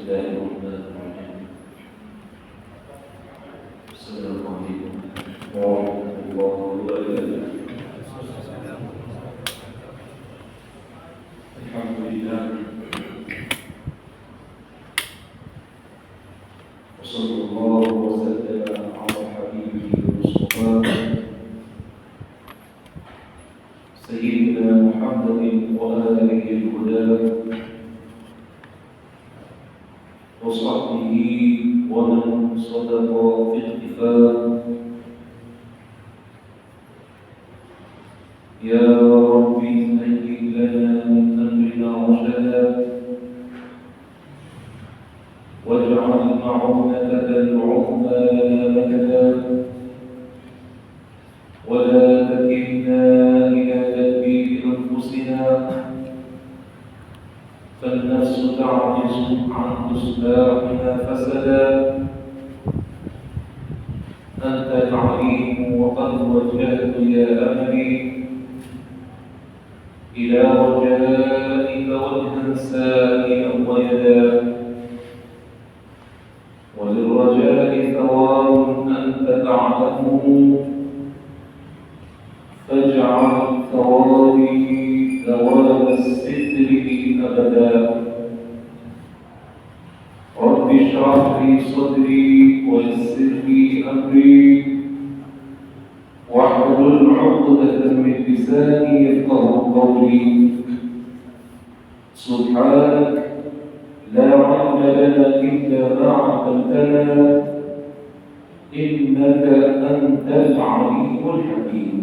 الله الرحمن الرحيم. السلام عليكم ورحمة الله وبركاته. الحمد لله وصلى الله وسلم على حبيبه المصطفى سيدنا محمد وآله الهدى وصحبه ومن صدق في الاختفاء. يا رب هيئ لنا من أمرنا رشدا واجعل معونتك العظمى لنا مكدا ولا تكلنا إلى تدبير أنفسنا فالنفس تعجز عن إصلاحنا فسدا. أنت العليم وقد وجهت يا أملي إلى رجائك وجها سائلا ويدا، وللرجاء ثواب أنت تعلمه فاجعل ثوابي ثواب الستر لي أبدا. رب اشرح لي صدري ويسر لي أمري واحلل عقدة من لساني يفقهوا قولي. سبحانك لا علم لنا إلا ما علمتنا إنك أنت العليم الحكيم.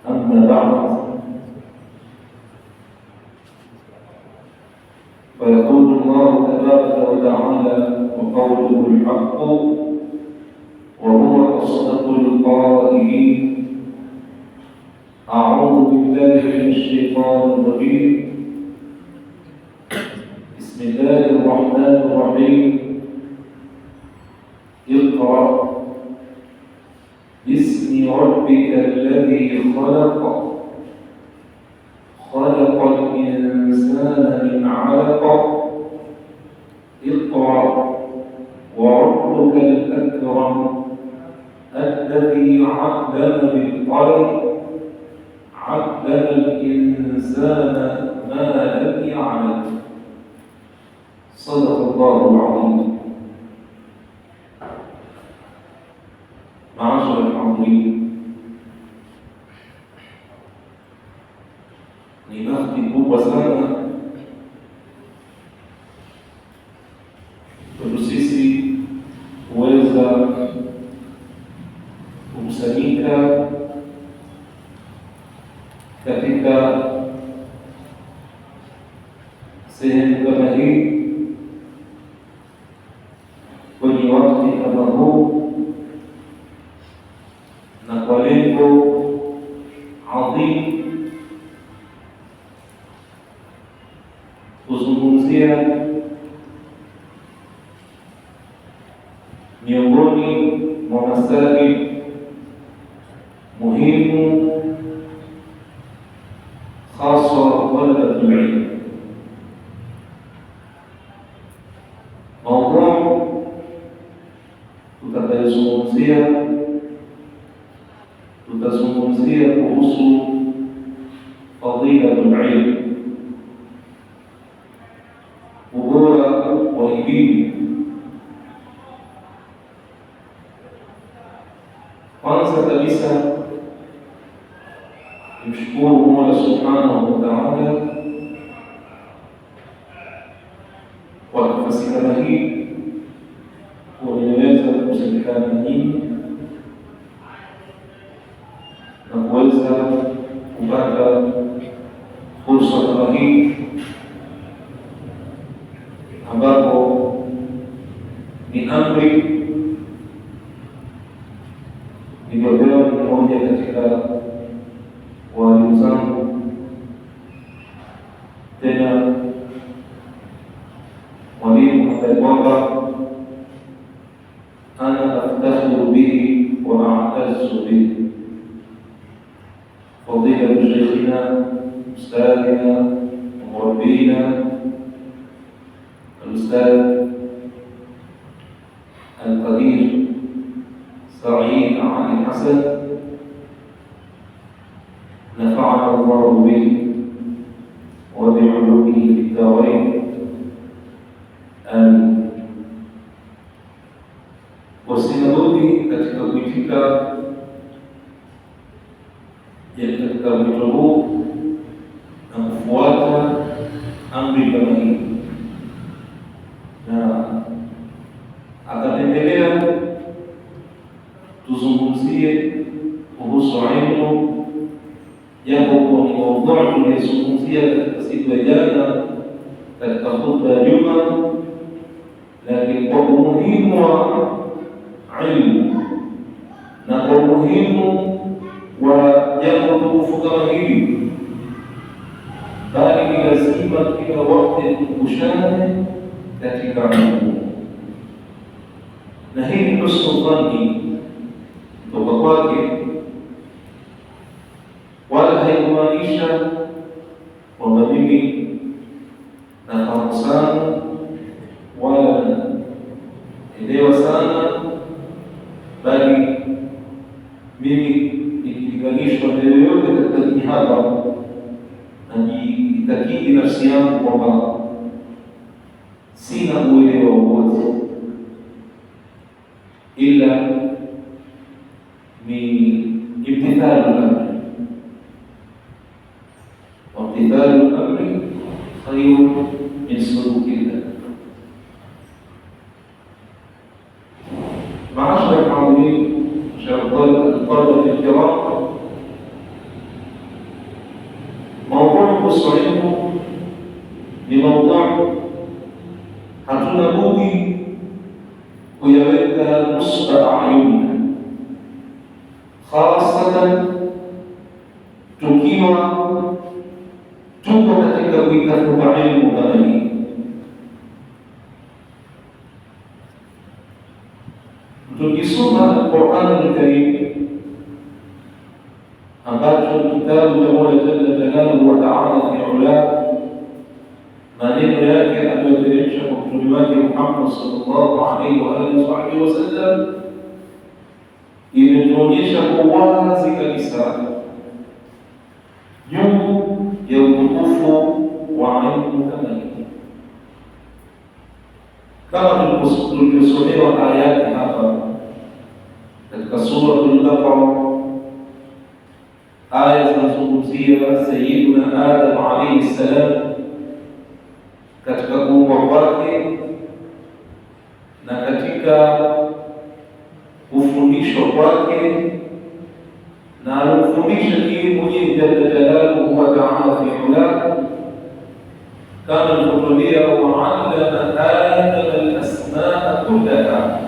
أما بعد، فيقول الله تبارك وتعالى وقوله الحق وهو أصدق القائلين: أعوذ بالله من الشيطان الرجيم، بسم الله الرحمن الرحيم. اقرأ باسم ربك الذي خلق، خلق الإنسان من علق. اقرأ وربك الأكرم الذي علم بالقلم، علم الإنسان ما لم يعلم. صدق الله العظيم. معاشر الحاضرين، ni bahati kubwa sana kwetu sisi kuweza kukusanyika katika sehemu kama hii kwenye wakati kama huu na kwa lengo adhimu kuzungumzia miongoni mwa masaili muhimu hasa talabatul ilm. Maudhui tutazungumzia kuhusu fadilatul ilm, ubora wa elimu. Kwanza kabisa nimshukuru Mola Subhanahu wa Ta'ala kwa nafasi kama hii kuweza kushirikiana na nyinyi na kuweza kupata fursa kama hii ambapo ni amri niliyopewa ni moja katika walimu zangu, tena mwalimu ambaye kwamba ana aftakhiru bihi wa a'tazzu bihi, fadilatu sheikhina ustadhina wa murabbina الأستاذ القدير سعيد علي حسن، نفعنا الله به وبعلومه في الدارين آمين. Wasinarudi katika kuitika katika wito huu na kufuata amri kama hii, na akapendelea tuzungumzie kuhusu ilmu, jambo kwa ni maudhui tuliyozungumzia katika siku ya jana katika khutba ya Juma, lakini kwa umuhimu wa ilmu na kwa umuhimu wa jambo tukufu kama hili, bali ni lazima kila wakati tukumbushane katika ilmu. Na hii ni husnu dhanni kutoka kwake, wala haikumaanisha kwamba mimi nafahamu sana wala naelewa sana, bali mimi nikilinganishwa na yoyote katika dini hapa, najitakidi nafsi yangu kwamba sina uelewa wowote, ila ni imtithalu amri, wa imtithalu amri khayrun min sulukillah. معاشر الحاضرين، الطلبة الكرام، موضوع kusalimu ni موضوع hatuna budi kuyaweka nusba ayunina, hasatan tukiwa tuko katika kuitafuta ilmu kama hii. Tukisoma Al-Qur'an Al-Karim ambacho kitabu cha Mola Jalla Jalaluhu wa Ta'ala fi ula, maneno yake aliyoteremsha kwa mtume wake Muhammad sallallahu alaihi wa alihi wasallam, imetuonyesha kwa wazi kabisa juu ya utukufu wa ilmu kama hii, kama tulivyosomewa ayati hapa katika Suratul Baqara, aya zinazungumzia Sayyiduna Adam alayhi salam katika kuumbwa kwake na katika kufundishwa kwake, na alifundisha yeye mwenyewe Jalla Jalaluhu wa Ta'ala fi ula, kama alivyotuambia wa'allama Adama al-asmaa kullaha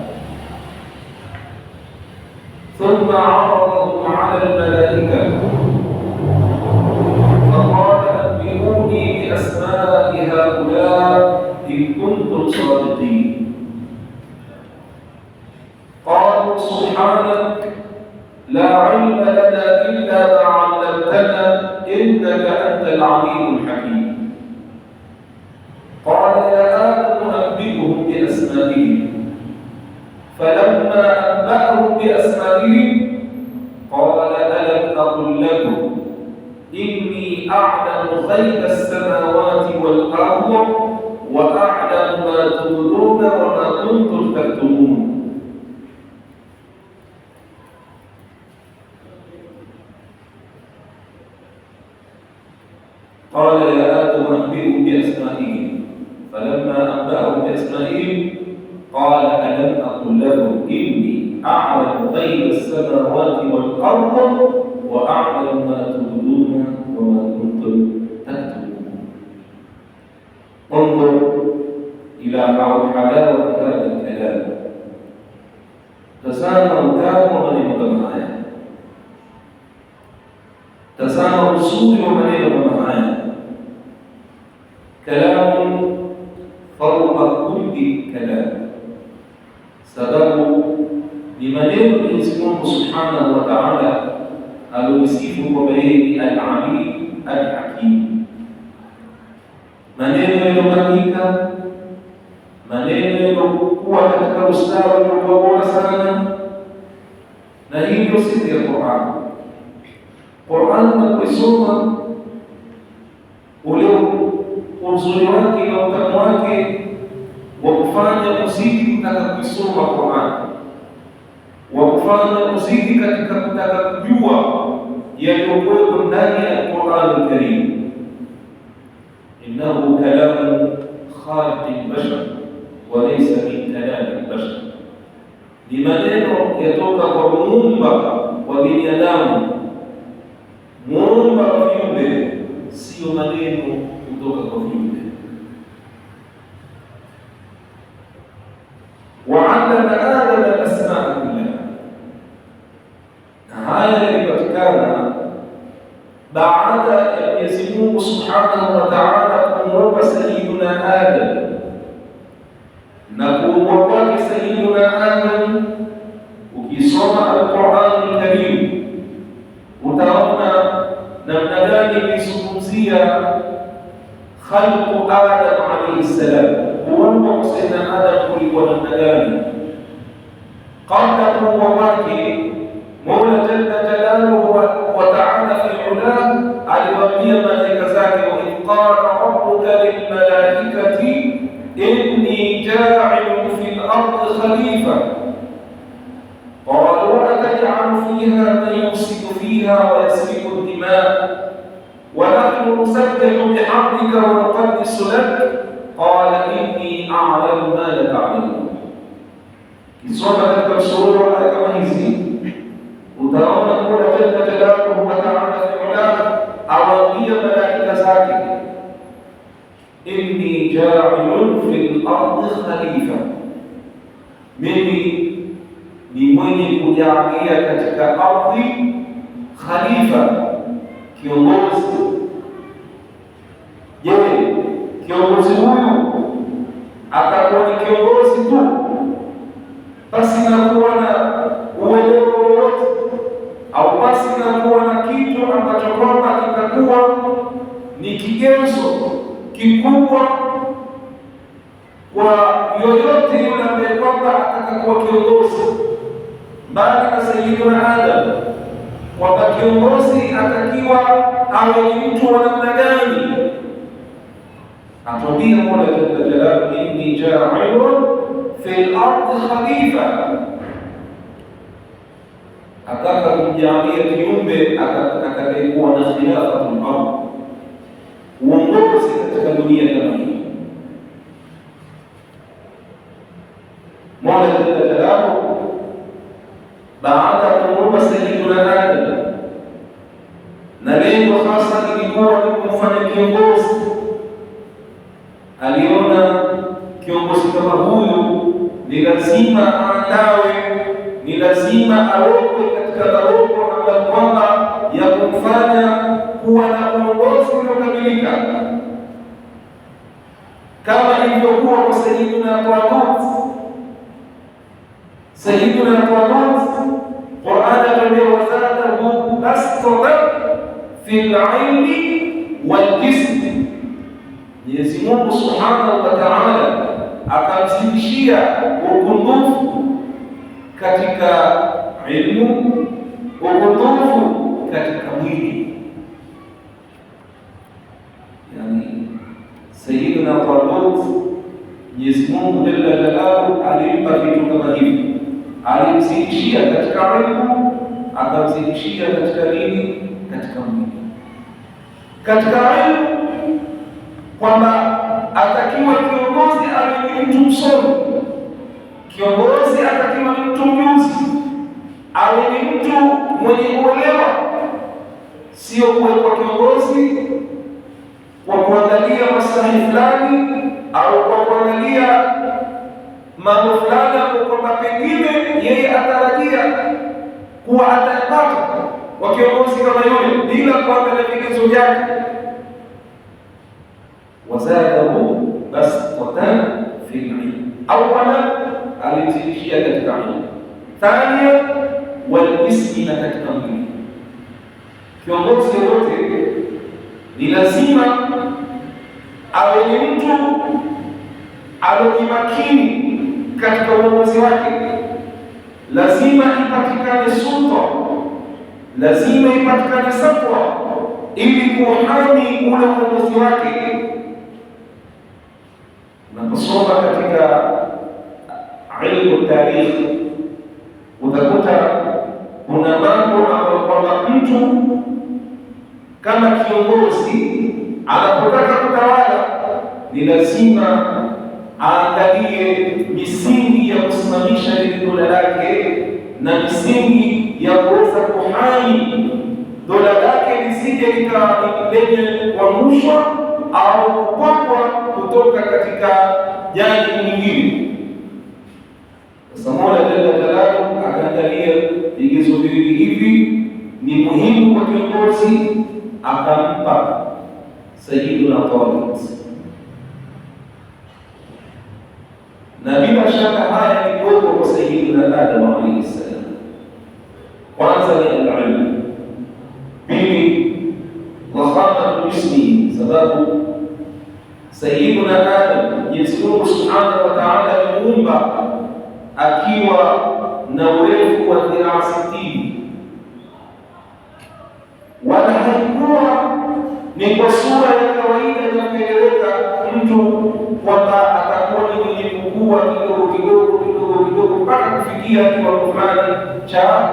thumma 'aradahum 'ala al-malaa'ika faqala anbi'uni bi asmaa'i haa'ulaa'i in kuntum saadiqiin. Qalu subhanak la 'ilma lana illa ma 'allamtana innaka antal 'aliimul hakiim. قال يا آدم أنبئهم بأسمائهم فلما أنبأهم بأسمائهم قال ألم أقل لكم إني أعلم غيب السماوات والأرض وأعلم ما تبدون وما كنتم تكتمون. قال يا آدم أنبئهم بأسمائهم فلما أنبأهم بأسمائهم قال ألم أقل لكم إني أعلم غيب السماوات والأرض وأعلم ما تبدون وما كنتم تكتمون. انظر إلى حلاوة هذا الكلام، تسامى كام ومن معايا، تسامى الرسول ومن معايا، كلام فوق كل كلام، sababu ni maneno Mwenyezi Mungu Subhanahu wa Ta'ala aliyosifu kwamba yeye ni al-Alim al-Hakim, maneno yaliyobainika maneno yaliyokuwa katika ustawi uliokuwa bora sana, na hii ndio siri ya Qur'an. Qur'an unapoisoma ule uzuri wake na utamu wake wa kufanya uzidi kutaka kuisoma Qur'an, wa kufanya uzidi katika kutaka kujua yaliyokuwepo ndani ya Qur'an al-Karim. Innahu kalamu khaliq al-bashar wa laysa min kalam al-bashar, ni maneno yatoka kwa muumba wa binadamu, muumba wa viumbe, sio maneno kutoka kwa viumbe. وعلم آدم الأسماء كلها، haya yalipatikana baada ya Mwenyezi Mungu Subhanahu wa Ta'ala kumuumba Sayyiduna Adam, na kuumbwa kwake Sayyiduna Adam. Ukisoma Al-Qur'an Al-Karim utaona namna gani ilizungumzia khalqu Adam alayhi salam, kuumbwa kwa Sayyidina Adam kulikuwa namna gani. Kabla kuumbwa kwake Mola Jalla Jalaluhu wa Ta'ala fi ulah aliwaambia malaika zake, wa idh qala rabbuka lil malaikati inni ja'ilun fil ardi khalifa qalu ataj'alu fiha man yufsidu fiha wa yasfiku ad-dima' wa nahnu nusabbihu bihamdika wa nuqaddisu lak qala inni a'lamu ma la ta'lamun. Kisoma katika sura aya kama hizi utaona Mola Jalla Jalaluhu wa Ta'ala fi ulah awaambia malaika zake, inni ja'ilun fil ardi khalifa, mimi ni mwenye kujalia katika ardhi khalifa, kiongozi. Je, kiongozi huyu atakuwa ni kiongozi tu basi na kuwa na uelewa wowote, au basi na kuwa na kitu ambacho kwamba kitakuwa ni kigezo kikubwa kwa yoyote yule ambaye kwamba atakakuwa kiongozi, mbali na Sayyiduna Adam, kwamba kiongozi atakiwa awe ni mtu wa namna gani? Atuambia Mola Jalla Jalaluhu, inni ja'ilun fil ardi khalifa, ataka kumjalia kiumbe atakayekuwa na khilafatul ardh, uongozi katika dunia kama hii. Mola Jalla Jalaluhu baada ya kumuumba Sayyiduna Adam, na lengo hasa ilikuwa ni kumfanya kiongozi. Aliona kiongozi kama huyu ni lazima aandawe, ni lazima awekwe katika dharura ambayo kwamba ya kumfanya kuwa na uongozi uliokamilika, kama ilivyokuwa kwa Sayyiduna Talut. Sayyiduna Talut, Qur'an atuambia wazadahu bastatan fil ilmi wal jism, Mwenyezi Mungu Subhanahu wa Ta'ala akamzidishia ukundufu katika ilmu, ukundufu katika mwili. Yani Sayyiduna Talut, Mwenyezi Mungu Jalla Jalaluhu alimpa vitu kama hivi, alimzidishia katika ilmu, akamzidishia katika nini? Katika mwili. Katika ilmu kwamba atakiwa kiongozi awe ni mtu msomi, kiongozi atakiwa ni mtu mjuzi, awe ni mtu mwenye uelewa, sio kuwekwa kiongozi kwa kuangalia maslahi fulani au kwa kuangalia mambo fulani ambayo kwamba pengine yeye atarajia kuwa atayapata kwa kiongozi kama yule, bila kuangalia vigezo vyake. Wazadahu bastatan fil ilm, awwalan alimzidishia katika ilmu, thania wal ismi, na katika mwili. Kiongozi yoyote ni lazima awe ni mtu alojimakini katika uongozi wake, lazima ipatikane sulta, lazima ipatikane satwa ili kuhami ule uongozi wake. Unaposoma katika ilmu tarikhi utakuta kuna mambo ambayo kwamba mtu kama kiongozi anapotaka kutawala ni lazima aangalie misingi ya kusimamisha ile dola lake na misingi ya kuweza kuhami dola lake lisije likawa lenye kuangushwa au kupakwa kutoka katika jamii nyingine. Sasa Mola Jalla Jalaluhu akaangalia vigezo viwili hivi ni muhimu kwa kiongozi, akampa Sayyiduna Talut. Na bila shaka haya ni dogo kwa Sayyiduna Adam alayhi salam. Kwanza ni al-ilm, pili wakhamatu ismi, sababu Sayyiduna Adam Mwenyezi Mungu Subhanahu wa Ta'ala alimuumba akiwa na urefu wa dhiraa 60, wala haikuwa ni kwa sura ya kawaida inayoeleweka mtu kwamba atakuwa ni mwenye kukua kidogo mpaka kufikia kiwango fulani cha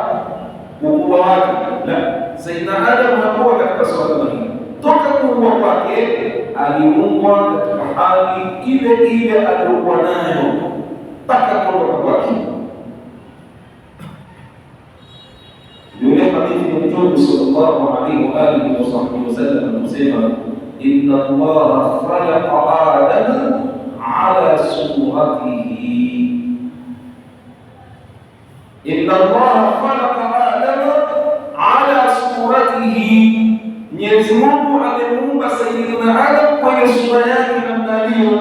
ukubwa wake. La, Sayyidina Adam hakuwa katika sura kama hii. Toka kuumbwa kwake aliumbwa katika hali ile ile aliyokuwa nayo mpaka kuondoka kwake. Yule hadithi ya Mtume sallallahu alaihi wa alihi wasallam anasema, inna Allaha khalaqa Adama ala suratihi, inna Allaha khalaqa Adama ala suratihi, Mwenyezi Mungu amemuumba Sayyidina Adam kwenye sura yake namna hiyo.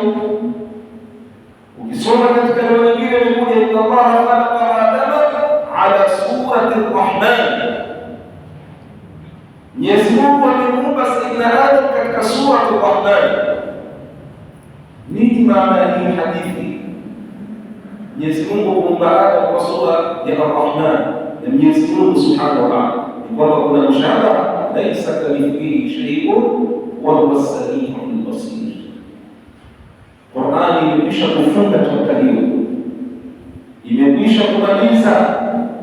Ukisoma katika neno lingine imekuja inna Allaha khalaqa Adama ala surati Rahman, Mwenyezi Mungu amemuumba Sayyidina Adam katika surati Rahman. Nini maana ya hii hadithi? Mwenyezi Mungu kuumba Adam kwa sura ya Rahman na Mwenyezi Mungu Subhanahu wa Ta'ala, ni kwamba kuna mushabaha, laisa kamithlihi shay'un wa huwa as-sami'ul basir. Qur'ani imekwisha kufunga toka hiyo, imekwisha kumaliza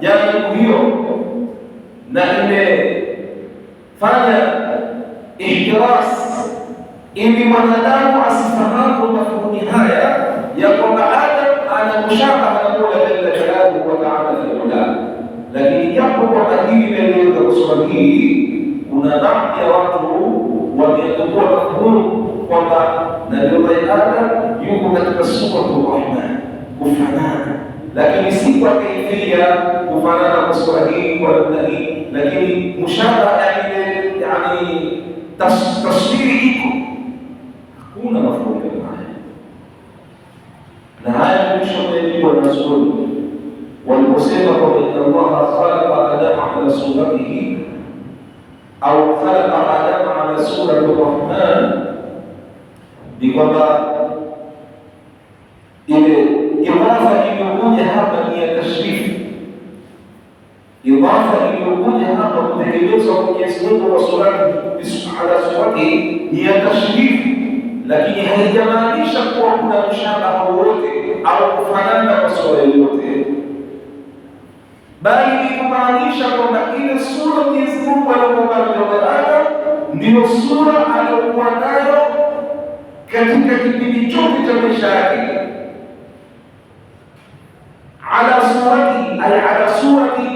jambo hiyo, na imefanya ihtiras ili mwanadamu asifahamu mafhumi haya ya kwamba Adam ana mushabaha na Mola Jalla Jalaluhu wa Ta'ala fi ula. Lakini japo kwamba hili limeeleza kwa sura hii, kuna baadhi ya watu wamechukua mafhumu kwamba Nabii Adam yuko katika suratul Rahman kufanana, lakini si kwa kaifia kufanana kwa sura hii kwa namna hii, lakini mushabaha yani taswiri iko, hakuna mafhumu kama haya. Na haya nimeshaelezwa na sura waliposema kwamba inna Allaha khalaqa Adama ala suratihi au khalaqa Adama ala surati Rahman, ni kwamba ile idafa iliyokuja hapa ni ya tashrifi. Idafa iliyokuja hapa kutekelezwa kwa Mwenyezi Mungu wa surati ala surati ni ya tashrifi, lakini haijamaanisha kuwa kuna mshabaha wowote au kufanana kwa sura yoyote, bali ni kumaanisha kwamba ile sura Mwenyezi Mungu aliyomuumba Adam ndiyo sura aliyokuwa nayo katika kipindi chote cha maisha yake. Ala surati ay ala surati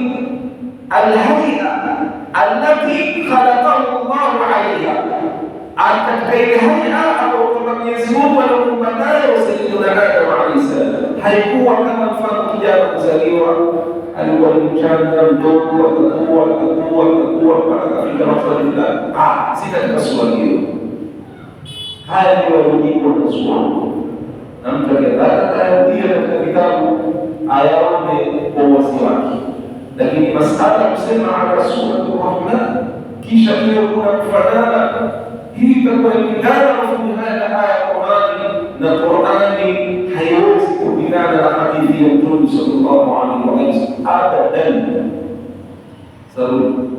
alhay'a allati khalaqahu Allahu alayha, katika ile hay'a ambayo Mwenyezi Mungu aliyomuumba nayo Sayyidina Adam alayhi salam. Haikuwa kama mfano kijana kuzaliwa alikuwa ni mchanga mdogo, akakuwa mpaka kafika mahali fulani. Si katika sura hiyo. Haya ndio wajibu wa sura, na mtu akitaka ayarudia katika kitabu ayaone kwa uwazi wake, lakini masala kusema ala suratul Rahman kisha hiyo kuna kufanana, hii itakuwa ni dhana mafhumu haya na haya Qur'ani, na Qur'ani kulingana na hadithi ya Mtume sallallahu alaihi wasallam abadan. Sababu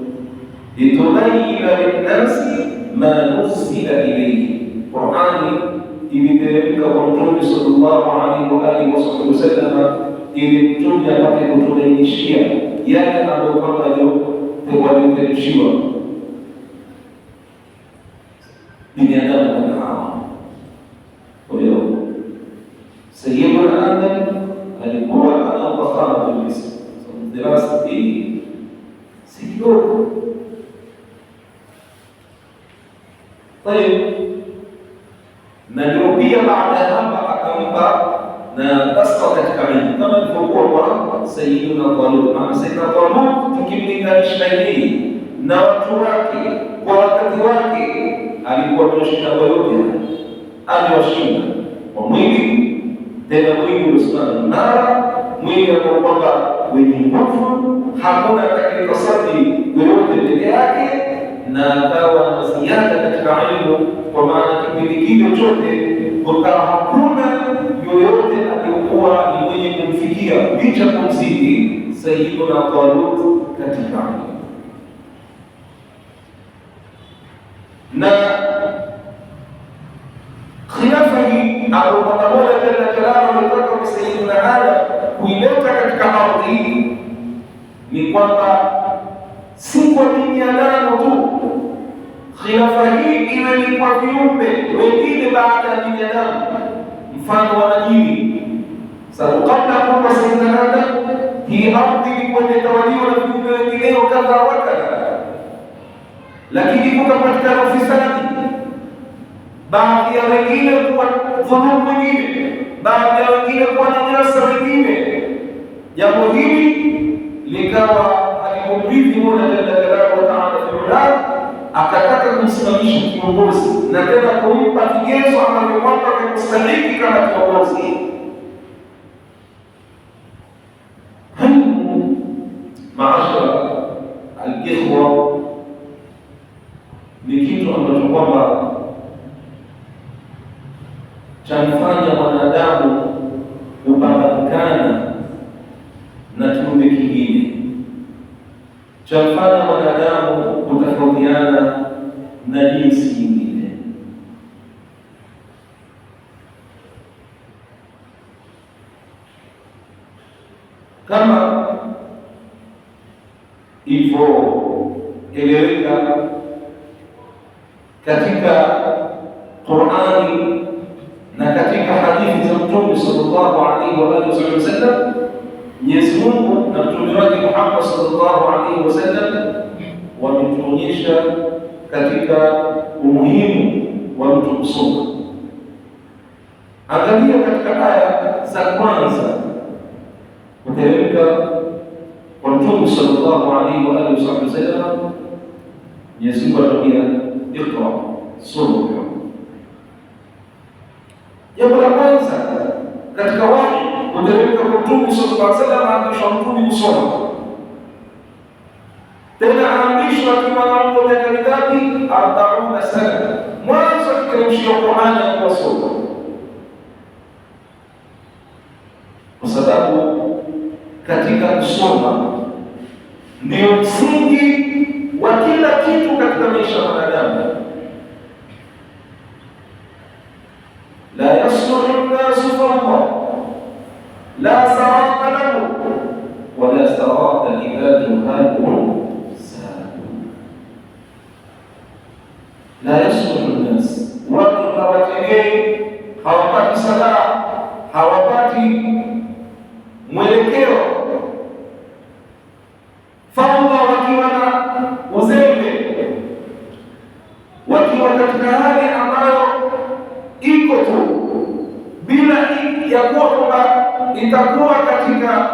litubayyina linnasi ma nuzila ilayhi, Qur'ani iliteremka kwa Mtume sallallahu alaihi wasallam ili Mtume apate kutubainishia yale ambayo kwamba walioteremshiwa binadamu na hawa. Kwa hiyo Sayyiduna Adam alikuwa anafahamu kabisa darasa hii si kidogo. Na ndio pia baada ya hapa akampa na tasqa katika ilmu kama ilivyokuwa kwa Sayyiduna Talut. Maana Sayyiduna Talut tukimlinganisha yeye na watu wake kwa wakati wake alikuwa ameshinda yote, aliwashinda kwa mwili, tena mwili ulisimama imara, mwili ambao kwamba wenye nguvu, hakuna atakayekosadi yoyote mbele yake, na akawa na ziada katika ilmu. Kwa maana kipindi kile chote kukawa hakuna yoyote aliyekuwa ni mwenye kumfikia licha kumzidi Sayyiduna Talut katika ilmu. Na khilafa hii au Mola jalla jalaluhu ametaka kwa Sayyiduna Adam kuileta katika ardhi hii ni kwamba si kwa binadamu tu. Khilafa hii iwe ni kwa viumbe wengine baada ya binadamu, mfano wa majini. Sababu kabla kwa Sayyiduna Adam hii ardhi ilikuwa imetawaliwa na viumbe wengineo kadha wa kadha, lakini kukapatikana ufisadi, baadhi ya wengine kuwa dhulumu wengine, baadhi ya wengine kuwa nyanyasa wengine. Jambo hili likawa alikumridhi Mola jalla jalaluhu wa ta'ala fi'ala, akataka kumsimamisha kiongozi na tena kumpa vigezo ambavyo kwamba vimestahili kama kiongozi. Maashara al-ikhwa, ni kitu ambacho kwamba chamfanya mwanadamu kupambanikana na kiumbe kingine, chamfanya mwanadamu kutofautiana na jinsi nyingine. Kama ilivyoeleweka katika Qur'ani na katika hadithi za Mtume sallallahu alaihi wasallam, Mwenyezi Mungu na mtume wake Muhammad sallallahu alaihi wasallam wametuonyesha katika umuhimu wa mtu kusoma. Angalia katika aya za kwanza kuteremka kwa Mtume sallallahu alaihi wasallam, Mwenyezi Mungu anatuambia iqra, soma. Jambo la kwanza katika wahi kuteremka kwa Mtume sallallahu alaihi wasallam, aamrishwa Mtume kusoma. Tena aamrishwa akiwa na umri wa miaka mingapi? 40 sana. Mwanzo akiteremshia Qur'ani ya kusoma, kwa sababu katika kusoma ndio msingi wa kila kitu katika maisha ya wanadamu. La yasluhu an-nasu fawqa la sarata lahu wa la sarata idha juhalu sadu. La yasluhu an-nas, watu hawatengei, hawapati sadaa, hawapati mwelekeo, fawqa, wakiwa na uzembe, wakiwa katika hali ambayo iko tu bila ya kuwa kwamba itakuwa katika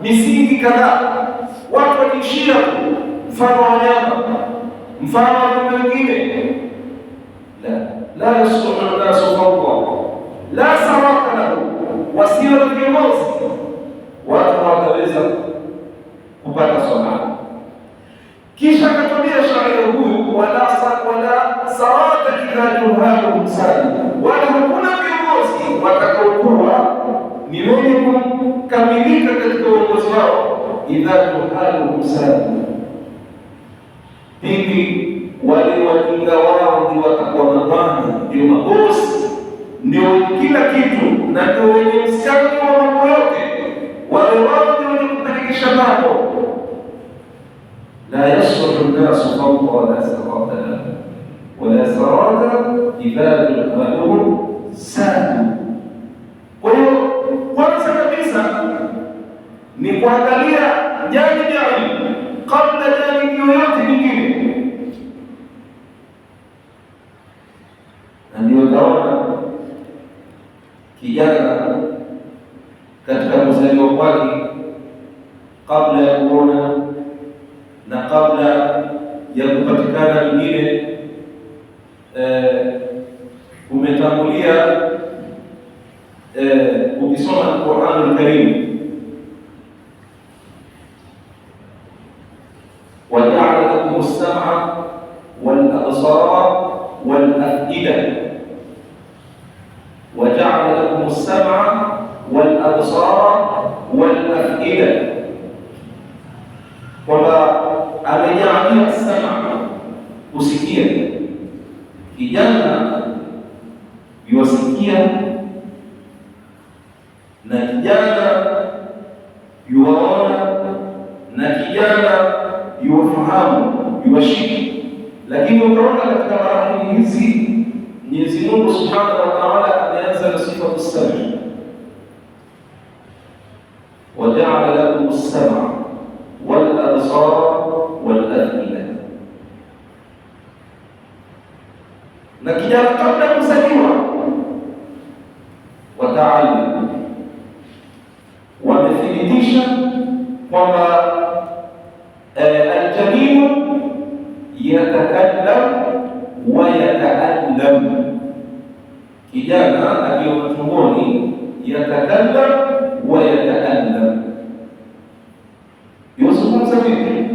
misingi kadhaa. Watu wakiishia tu, mfano wa wanyama, mfano wa viumbe wengine. La yasluhu an-nasu fawqa la sarata lahu, wasio na viongozi, watu hawataweza kupata swala. Kisha akatubia shairi huyu, wala sarata idha juhalu sadu, wala hakuna viongozi watakaokuwa ni wenye wamekamilika katika uongozi wao, idha tuhaluhum sadu, pindi wale wajinga wao ndio watakuwa mabwana, ndio mabosi, ndio kila kitu, na ndio wenye msikani wa mambo yote, wale wao ndio wenye kupelekesha mambo. La yasluhu nnasu fawqa wala sarada wala sarada idha tuhaluhum sadu. Kwa hiyo kwanza kabisa ni kuangalia janibi ya ilmu kabla janibi yoyote nyingine, na ndio utaona kijana katika kuzaliwa kwake, kabla ya kuona na kabla ya kupatikana wengine, umetangulia ukisoma Qur'an al-Karim, waja'ala lakum as-sam'a wal-absara wal-af'ida, waja'ala lakum as-sam'a wal-absara wal-af'ida, kwamba amejaalia as-sam'a, kusikia. Kijana yuwasikia na kijana yuwaona na kijana yuwafahamu, yuwashiki. Lakini utaona katika marahili hizi Mwenyezi Mungu Subhanahu wa Ta'ala ameanza na sifa as-sam'i, waja'ala lakum as-sam'a wal absara wal af'ida. Na kijana kabla ya kuzaliwa wataallam wamethibitisha kwamba al-janin yatakallam wa yataallam, kijana akiwa tumboni yatakallam wa yataallam, yuzungumza vipi?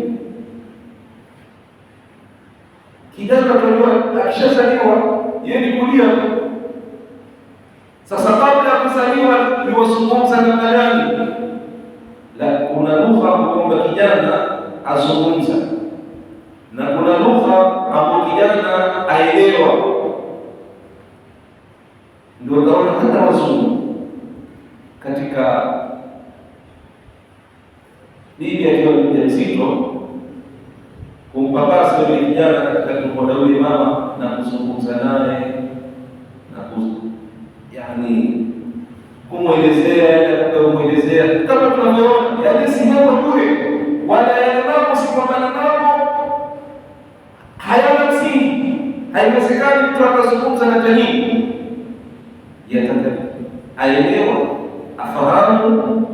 Kijana tunajua akishazaliwa yeye ni kulia. Sasa kabla ya kuzaliwa yuwazungumza namna gani? La, kuna lugha kwamba kijana azungumza na kuna lugha ambayo kijana aelewa. Ndio utaona hata wazungu katika bibi akiwa mjamzito kumpapasa yule kijana katika tumbo la yule mama na kuzungumza naye na yani kumwelezea kumwelezea kama tunavyoona, yani si mambo bure, wala yale mambo si kwamba mambo hayana msingi. Haiwezekani mtu akazungumza na jamii yataka aelewa afahamu,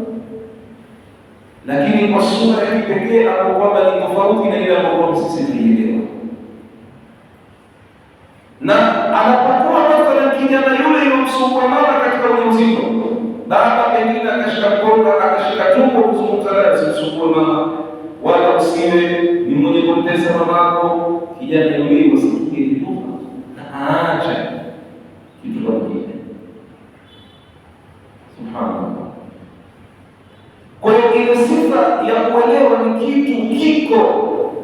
lakini kwa sura ya kipekee hapo kwamba ni tofauti na ile ambayo sisi tulielewa. Na anapokuwa mathalan kijana yule yomsumbua mama katika ujauzito, baba pengine akashika mkono akashika tumbo kuzungumza naye, usimsumbue mama wala usiwe ni mwenye kumtesa mamako. Kijana yule usikie lugha na aacha kitu kingine. Subhanallah. Kwa hiyo ile sifa ya kuelewa ni kitu kiko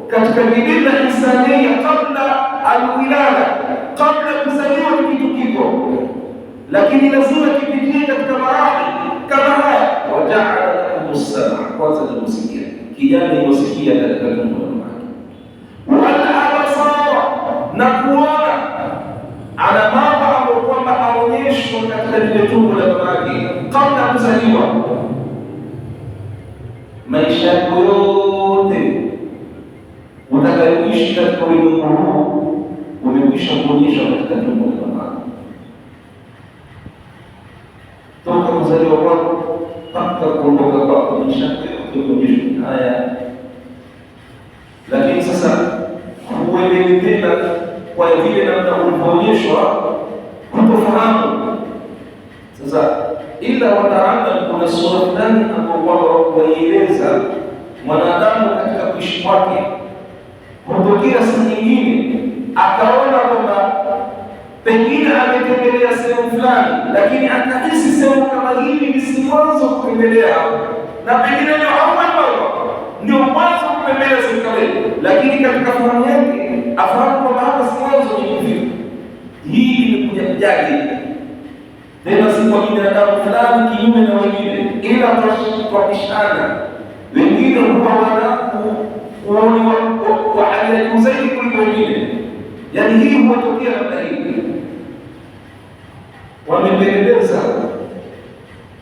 katika dini ya insania kabla alwilada, kabla kuzaliwa ni kitu kiko, lakini lazima kipitie katika marahili kama haya. Waja'ala lakum as-sam'a, kwanza ni kusikia, kijana yusikia katika tumbo la mama, wal absara, na kuona. Ana mambo ambayo kwamba aonyeshwa katika lile tumbo la mama kabla kuzaliwa. Maisha yote utakayoishi katika ulimwengu huu umekwisha kuonyeshwa katika tumbo la mama, toka kuzaliwa kwako mpaka kuondoka kwako, kuonyeshwa haya. Lakini sasa huelewi tena kwa vile namna ulivyoonyeshwa, kutofahamu. Sasa ila wataalamu kuna sura fulani ambayo kwamba waieleza mwanadamu katika kuishi kwake, kutokea siku nyingine akaona kwamba pengine ametembelea sehemu fulani, lakini akahisi sehemu kama hili ni si mwanzo kutembelea hapo, na pengine ndio ndio mwanzo kutembelea sehemu kama hili, lakini katika fahamu yake afahamu kwamba hapa si mwanzo ni kufika. Hii imekuja kujaje tena, si kwa binadamu fulani kinyume na wengine, ila kwa bishana wengine huwa wana uoni wa hali ya juu zaidi kuliko wengine. Yaani hii huwatokea namna hii. Wamepeleleza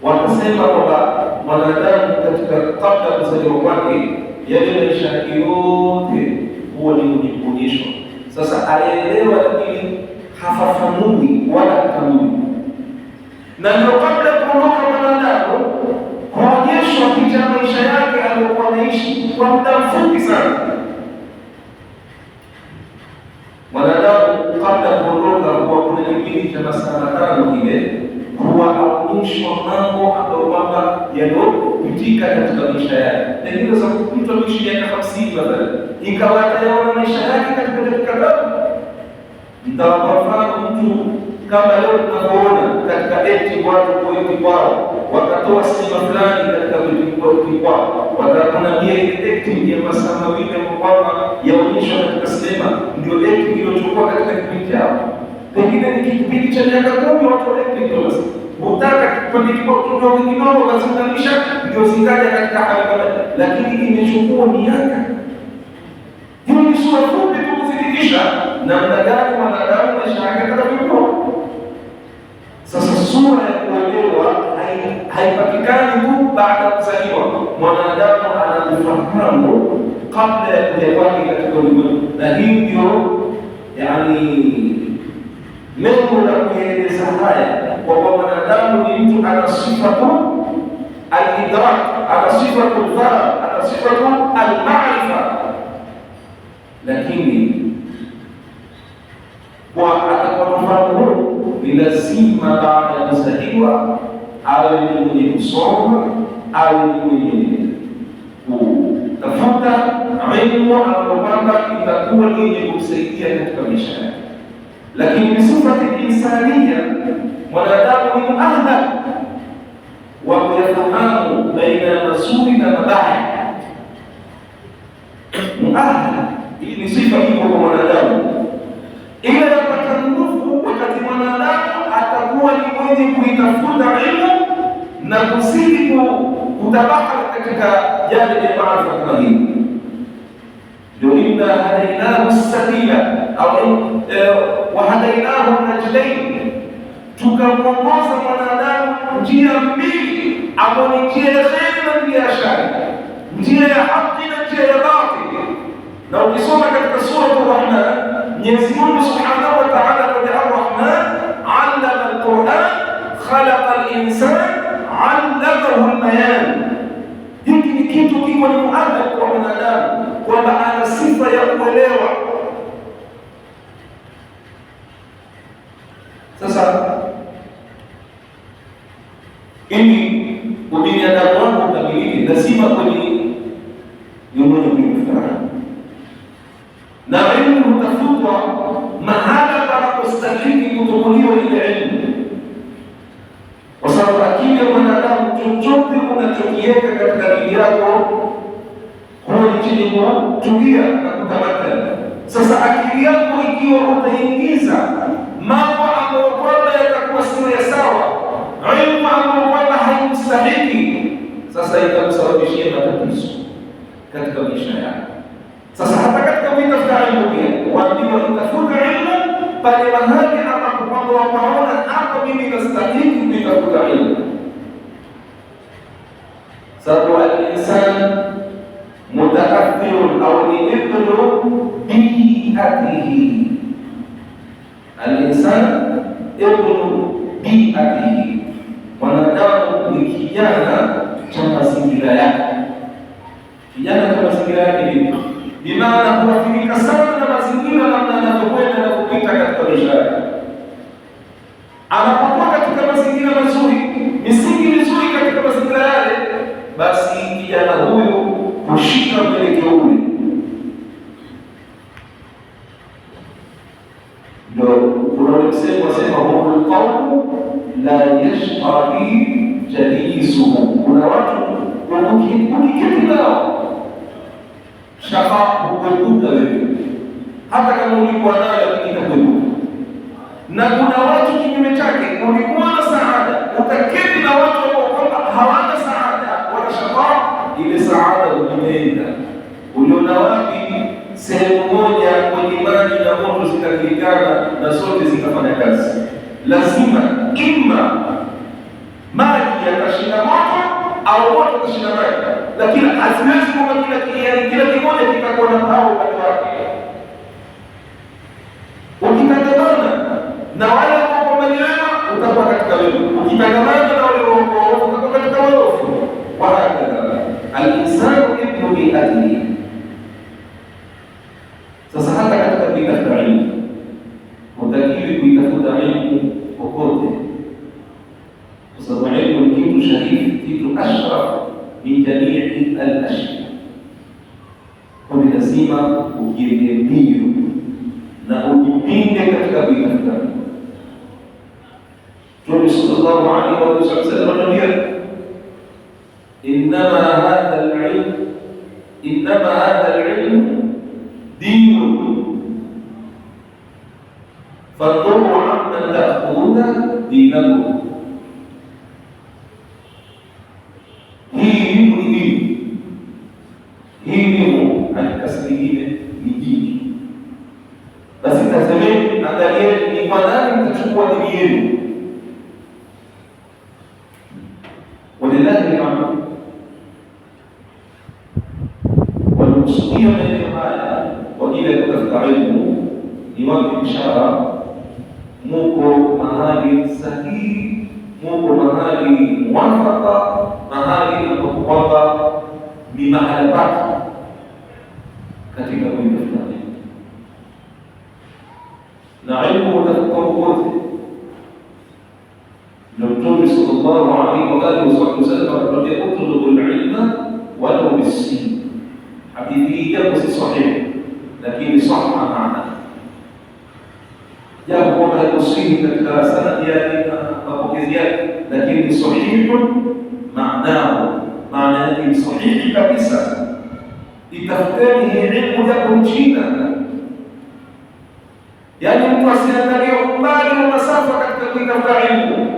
wakasema kwamba mwanadamu katika kabla ya kuzaliwa kwake, yale maisha yote huwa ni kujionyesha. Sasa alielewa, lakini hafafanui wala hatamui, na ndio kabla ya kuondoka mwanadamu kuonyeshwa picha ya maisha yake aliyokuwa anaishi kwa muda mfupi sana. Mwanadamu kabla ya kuondoka huwa kuna kipindi cha masaa matano ile huwa aonyeshwa mambo ambayo kwamba yanayopitika katika maisha yake. Pengine za mtu ameishi miaka 50 mathalan, ikawa atayaona maisha yake katika dakika tatu. Mtawapa mfano mtu kama leo tunavyoona katika eti watu kueti kwao wakatoa sinema fulani katika kueti kwao, watakuambia ile eti ya masaa mawili kwamba yaonyeshwa katika sinema ndio eti iliyochukua katika kipindi chao. Pengine ni kipindi cha miaka 10 watu eti ndio basi utaka kipindi kidogo kaziunganisha ndio zikaja katika hali kama, lakini imechukua miaka. Hiyo ni sura fupi tu kuzidisha namna gani mwanadamu maisha yake atakavyokuwa. Sasa sura ya kuelewa haipatikani tu baada ya kuzaliwa. Mwanadamu anajifahamu kabla ya kuja kwake katika ulimwengu, na hii ndio lengo la kueleza haya kwamba mwanadamu ni mtu ana sifa tu al-idrak, ana sifa al-fahm, ana sifa al-maarifa, lakini kwa atakapofahamu huu ni lazima baada ya kuzaliwa awe ni mwenye kusoma, awe ni mwenye kutafuta elimu ambayo kwamba itakuwa ni yenye kumsaidia katika maisha yake. Lakini ni sifa ya insania, mwanadamu ni muahad wa kuyafahamu baina ya mazuri na mabaya. Muahad, hii ni sifa iko kwa mwanadamu, ila yapata nguvu wakati mwanadamu atakuwa ni mwenye kuitafuta elimu na kuzidi kutabaka katika jambo la maarifa kama hili. Ndio inna hadainahu sabila au wahadainahu najdain, tukamwongoza mwanadamu njia mbili, ambayo ni njia ya kheri na njia ya shari, njia ya haki na njia ya batili. Na ukisoma katika sura Ar-Rahman, Mwenyezi Mungu Subhanahu wa Ta'ala kwa Ar-Rahman, allama al-Qur'an, khalaqa al-insan, allamahu al-bayan. Hiki ni kitu kiko ni muadab kwa mwanadamu kwamba ana sifa ya kuelewa. Sasa ili ubinadamu wako ukamilike, lazima kwenye mwenye kuifahamu, na elimu hutafutwa mahala panapostahili kutukuliwa ile elimu, kwa sababu akili ya mwanadamu, chochote unachokiweka katika akili yako huwa ni chenye kutulia na kutamakana. Sasa akili yako ikiwa utaingiza mambo ambayo kwamba yatakuwa sio ya sawa, elimu ambayo kwamba haimstahiki, sasa itakusababishia matatizo katika maisha yako. Sasa hata katika kutafuta elimu pia waambiwa utafuta elimu pale mahali ambapo kwamba wanaona hapo mimi nastahili kutafuta elimu. Sababu al-insan mutaathirun au ni ibnu bi'atihi, al-insan ibnu bi'atihi, mwanadamu ni kijana cha mazingira yake. Kijana cha mazingira yake vipi? Bimaana huathirika sana na mazingira namna anavyokwenda na kupita katika maisha yake. Anapokuwa katika mazingira mazuri, misingi mizuri katika mazingira yale, basi kijana huyu hushika mwelekeo ule. Ndio kuna msemo la yashqi jalisuhu, kuna watu ukiketi nao shaqa hukuepuka wewe, hata kama ulikuwa nayo lakini itakuepuka. Na kuna watu kinyume chake, ulikuwa na saada ukaketi na watu ambao kwamba hawana saada wala shaqa, ile saada umeenda. Uliona wapi sehemu moja kwenye maji na moto zikakilikana na sote zikafanya kazi? Lazima ima maji yatashinda moto au moto utashinda maji, lakini haziwezi kuwa kila kimoja kitakuwa na hao upande wake. Ukitangamana na wale ambao wamelewa utakuwa katika wewe, ukitangamana na wale ambao utakuwa katika wewe. Wahakadha al-insanu ibnu bi'atihi. Sasa hata katika kuitafuta ilmu, hutakiwi kuitafuta ilmu popote, kwa sababu ilmu ni kitu sharifu, kitu ashraf min jamii al-ashya. Kwa hiyo lazima ukiende mbio na ujipinde katika kuitafuta ilmu. Mtume sallallahu alaihi wasallam anatuambia, innama hadha al-ilm dinu fadhuru amman ta'khuduna dinakum. Hii ni dini, hii ni halikasi nyingine, ni dini. Basi tazameni, angalieni ni kwa nani mtachukua dini yenu. Walillahi alhamdu. Walikusudia maeneo haya kwa ajili ya kutafuta ilmu, ni wapi ishara muko mahali sahihi, muko mahali mwafaka, mahali ambapo kwamba ni mahali pake katika kuitafuta ilmu. Na ilmu utafuta wote. Na Mtume sallallahu alaihi wasallam anatuambia, utlubu al-ilma walau bis-sin. Hadithi hii japo si sahihi, lakini sahha maana, japo kwamba haikusihi katika sanadi yake na mapokezi yake, lakini sahihu maanahu, maana yake ni sahihi kabisa. Itafuteni hii ilmu japo mchina, yaani mtu asiangalie umbali wa masafa katika kuitafuta ilmu,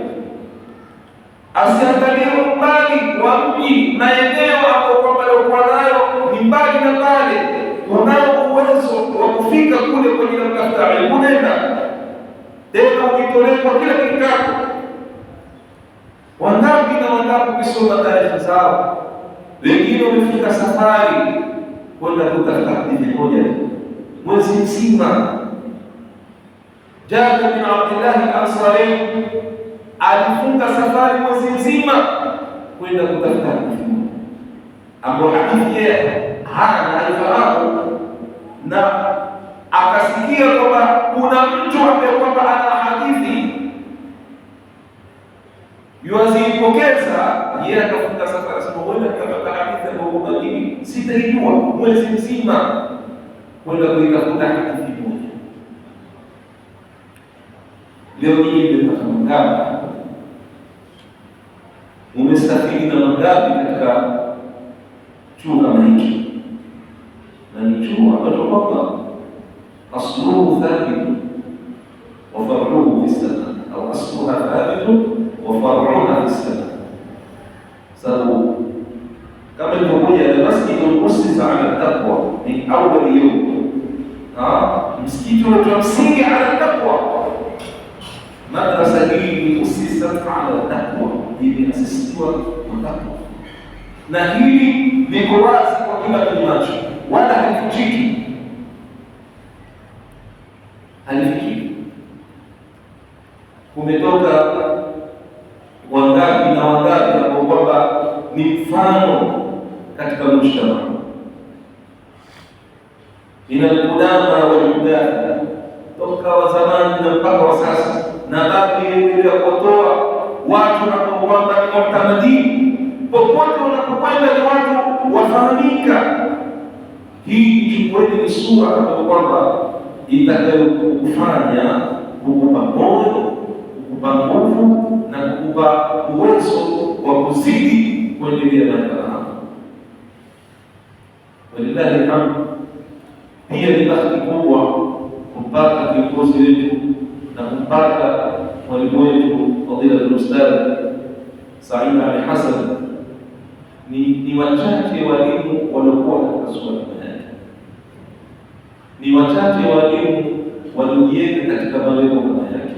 asiangalie umbali wa mji na eneo hapo kwamba alikuwa nayo ni mbali na pale. Unao uwezo wa kufika kule kwa ajili ya kutafuta ilmu, nenda tena ujitolee kwa kila kitu chako. Wangapi na wangapi ukisoma taarifa zao, wengine wamefika safari kwenda kutafuta hadithi moja mwezi mzima. Jabir bin Abdullah al-Ansari alifunga safari mwezi mzima kwenda kutafuta hadithi moja, ambapo hadithi hana alifahamu, na akasikia kwamba kuna mtu ambaye kwamba ana hadithi yuazipokeza, yeye akafunga safari. Sasa wewe kama hadithi ambayo mimi sitaijua mwezi mzima kwenda kuitafuta hadithi moja. Leo hii mmepata mangapi? Umestafidi na mangapi katika chuo kama hiki? Na ni chuo ambacho kwamba asluhu thabitu wa far'uhu fi sana, au asluha thabitu wa far'uha fi sana. Sababu kama ilivyokuja al-masjidu usisa ala taqwa min awwal yawm, msikiti wa msingi ala taqwa. Madrasa hii usisa ala taqwa, imeasisiwa kwa taqwa, na hili liko wazi kwa kila mmoja, wala halifichiki. Kumetoka wangapi na wangapi ambao kwamba ni mfano katika mshtama, inalkudama waljudada, toka wa zamani na mpaka wa sasa, na bado inaendelea kutoa watu ambao kwamba ni mutamadini. Popote unapokwenda ni watu wafahamika. Hii ikikweli ni sura ambayo kwamba itakayokufanya kukupa moyo, kukupa nguvu na kukupa uwezo wa kuzidi kuendelea na kama. Walillahi alhamd. Pia ni bahati kubwa kumpata viongozi wetu na kumpata mwalimu wetu fadhila al-Ustadh Said Ali Hassan. Ni wachache walimu waliokuwa katika swala hili. Ni wachache walimu waliojiweka katika malengo kama yake.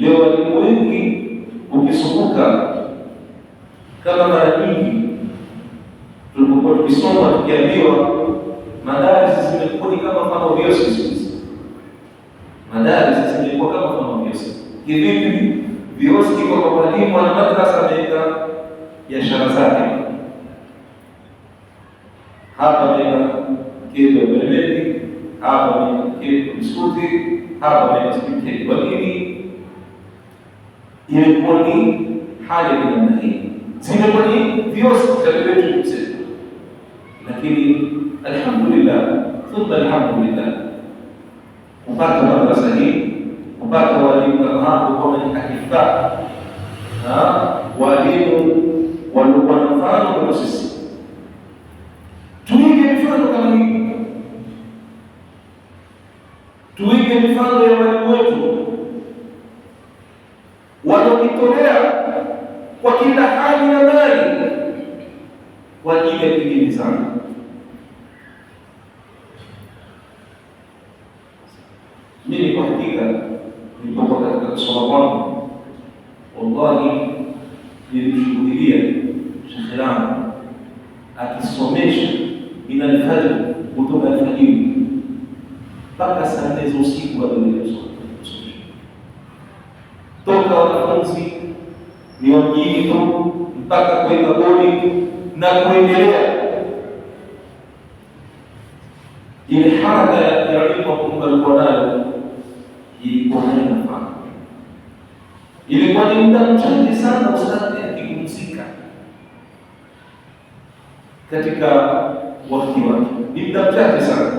Leo walimu wengi ukisumbuka, kama mara nyingi tulipokuwa tukisoma tukiambiwa madarasa zimekuwa kama mfano vioski. Madarasa zimekuwa kama mfano vioski. Hivi vioski kwa walimu na madrasa ameweka biashara zake. Hapa ni kile beremeti, hapa ni kile biskuti, hapa ni biskuti. Kwa nini? Imekuwa ni hali ya namna hii. Zimekuwa ni vioski katika wetu. Lakini alhamdulillah, thumma alhamdulillah, kupata madrasa hii, kupata walimu kama hao kwa hakika, walimu walikuwa na mfano kwa sisi. Tuige mifano kama hii, tuige mifano ya walimu wetu wanaojitolea kwa kila hali na mali kwa ajili ya dini sana. Mimi kwa hakika nilipokuwa katika kusoma kwangu, wallahi nilishuhudia shekhe langu akisomesha ina alfajr kutoka alfajiri mpaka saa 4 za usiku alisoma. Toka wanafunzi ni wajini mpaka kwenda bodi na kuendelea. Ile haraka ya elimu kumbalikuwa nayo ilikuwa haina mfano. Ilikuwa ni muda mchache sana ustadhi akipumzika katika wakati wake, ni muda mchache sana,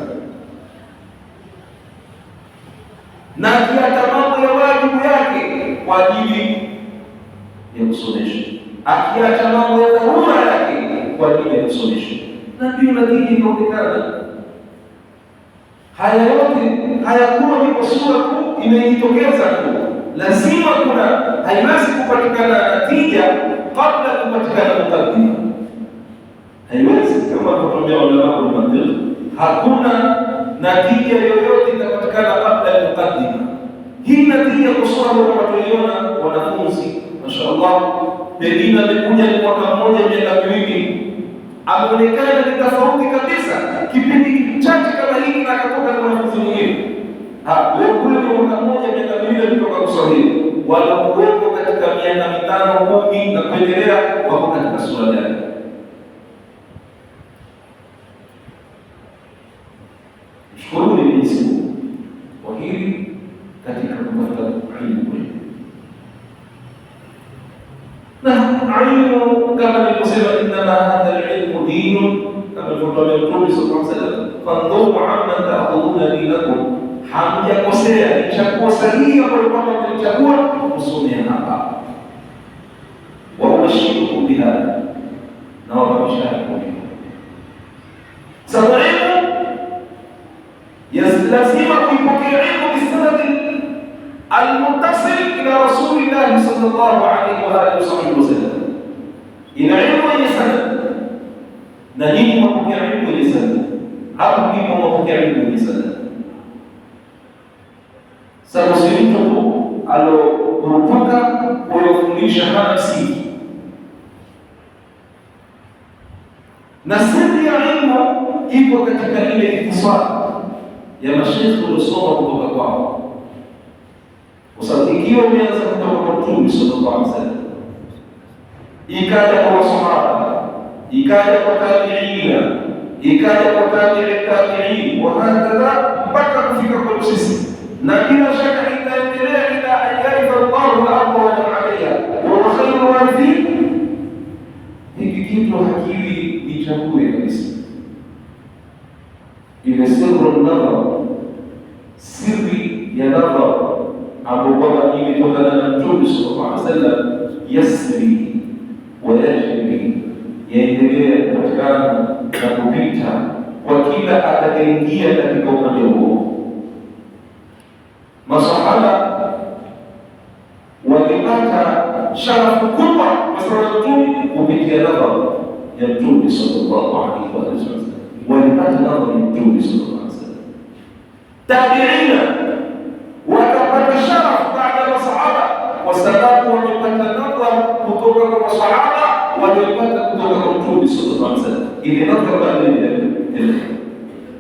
na akiacha mambo ya wajibu yake kwa ajili ya kusomesha, akiacha mambo ya dharura yake kwa ajili ya kusomesha, na ndio natija ikaonekana. Haya yote hayakuwa ni kwa sura tu imejitokeza tu, lazima kuna haiwezi kupatikana natija kabla kupatikana mukaddima. Haiwezi, kama tunatumia ulama wa mantiq, hakuna natija yoyote itapatikana kabla ya mukaddima. Hii natija kwa sura kama tuliona wanafunzi mashaallah, pengine amekuja ni mwaka mmoja miaka miwili, ameonekana ni tofauti kabisa kipindi chache kama hiki, na akatoka na wanafunzi mwingine. Leo kule ni mwaka mmoja miaka miwili kutoka kusahili, wala kuwepo katika miaka 5, 10 na kuendelea, wako katika sura gani? Shukruni Mwenyezi Mungu kwa hili katika kutafuta ilmu. Na ilmu kama nilivyosema, inna hadha al-ilmu dinun, kama alivyotuambia Mtume sallallahu alaihi wasallam, fandhuru amma ta'khuduna dinakum. Hamjakosea, ni chaguo sahihi ambalo kwamba mlichagua kusomea hapa. Wa ubashirukum bihadha, na wabashara kwa hilo. Sababu lazima kuipokea ilmu bisanadi al-muttasil ila Rasulillah sallallahu alaihi wa alihi wasallam. Ina ilmu yenye sanad, na nyinyi mwapokea ilmu yenye sanad. Hapo ndipo mwapokea ilmu yenye sanad. Sasa si mtu tu alokurupuka kufundisha hana msingi. Na siri ya ilmu iko katika ile itisali ya mashaikh waliosoma kutoka kwao. Kwa sababu ikiwa imeanza kutoka kwa Mtume sallallahu alaihi wasallam, ikaja kwa masahaba, ikaja kwa tabi'ina, ikaja kwa tabi'in, wa hakadha mpaka kufika kwa sisi, na bila shaka itaendelea ila ayarifa Allahu al-ardha wa man 'alayha wa khayru warithin. Hiki kitu hakili ni chaguo kabisa. Ile sirru nadhar, siri ya nadhar ambao kwamba imetokana na Mtume sallallahu alaihi wasallam, yasri wa yajri, yaendelea kupatikana na kupita kwa kila atakayeingia katika upande huo. Masahaba walipata sharafu kubwa kwa sababu Mtume kupitia nadhari ya Mtume sallallahu alaihi wasallam, walipata nadhari ya Mtume sallallahu alaihi wasallam. Tabiina wakapata sharafu baada ya masahaba kwa sababu wamepata nadhari kutoka kwa masahaba walipata kutoka kwa Mtume sallallahu alaihi wasallam. Ile nadhari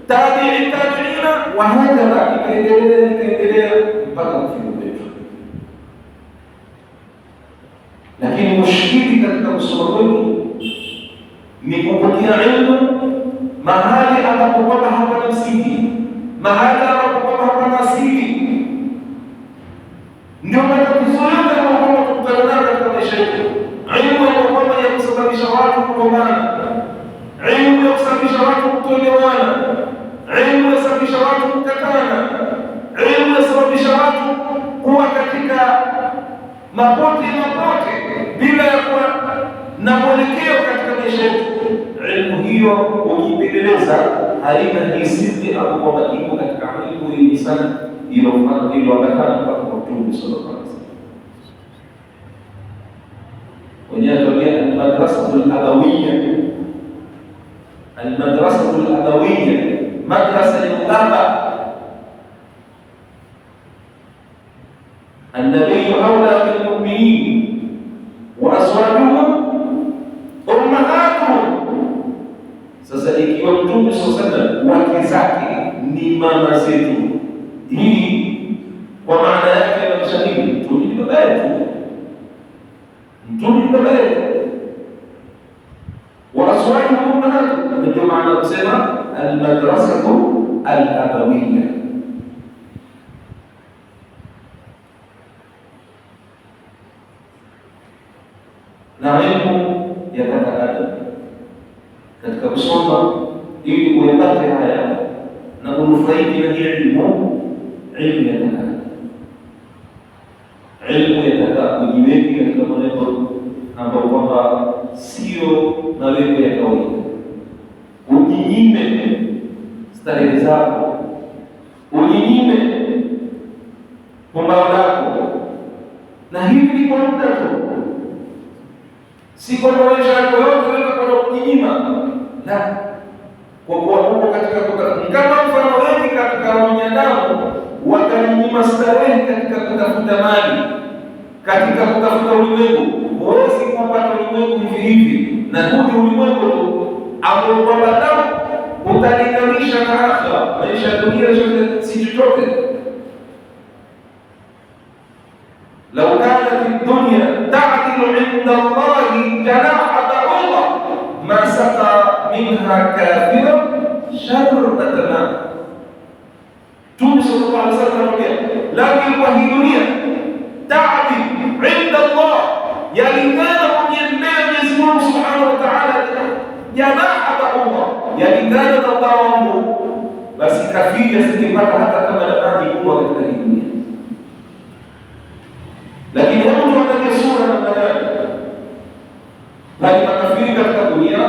baada ya tabiina wa hakadha ikaendelea mpaka kufika kwetu. Lakini mushkili katika kusoma kwetu ni kupokea ilmu mahali ambapo kwamba hapana msingi, mahali ambapo kwamba hapana asili. Ndio matatizo yote ambayo tunakutana nayo katika maisha yetu. Ilmu ya kwamba ya kusababisha watu kugombana, ilmu ya kusababisha watu kutoelewana, ilmu ya kusababisha watu kukatana, ilmu ya kusababisha watu kuwa katika mapote bila ya kuwa na mwelekeo katika maisha yetu. Ilmu hiyo ukipeleleza haina hisidi au kwamba iko katika ilmu yenye sana iliyoambatana kwa Mtume sallallahu alaihi wasallam. Wenyewe ndio al-madrasatul abawiyya, al-madrasatul abawiyya, madrasa ya baba. النبي أولى بالمؤمنين وأزواجهم أمهاتهم. Sasa ikiwa Mtume sallallahu alaihi wasallam wake zake ni mama zetu, hii kwa maana yake inamaanisha nini? Mtume ni baba yetu, Mtume ni baba yetu. Wa azwajuhum ummahatuhum, ndio maana kusema al-madrasatu al-abawiyya. Na ilmu yatakadada katika kusoma ili uyapate haya na unufaiki na ilmu. Ilmu yataka kujiweki katika malengo ambayo kwamba sio malengo ya kawaida. Ujinyime starehe zako, ujinyime pumbao lako, na hivi ni kwa muda tu. Si kwamba maisha yako yote wewe kwa kujinyima, la, kwa kuwa huko katika kama mfano wengi katika wanadamu wakajinyima starehe katika kutafuta mali, katika kutafuta ulimwengu. Huwezi kupata ulimwengu hivi hivi, na huu ulimwengu tu ambao kwamba damu utalinganisha na akhera. Maisha ya dunia si chochote. لو كانت الدنيا تعدل عند الله جناح بعوضة ما سقى منها كافرا شربة ماء. Mtume sallallahu alaihi wasallam lakini kwa hii dunia تعدل عند الله, yalingana kumjembea Mwenyezi Mungu subhanahu wa ta'ala janaha ba'udha, yalingana na Allah wangu, basi kafiri asingepata hata kama maji kubwa katika hii dunia. Lakini hebu tuangalie sura na bayani, bali makafiri katika dunia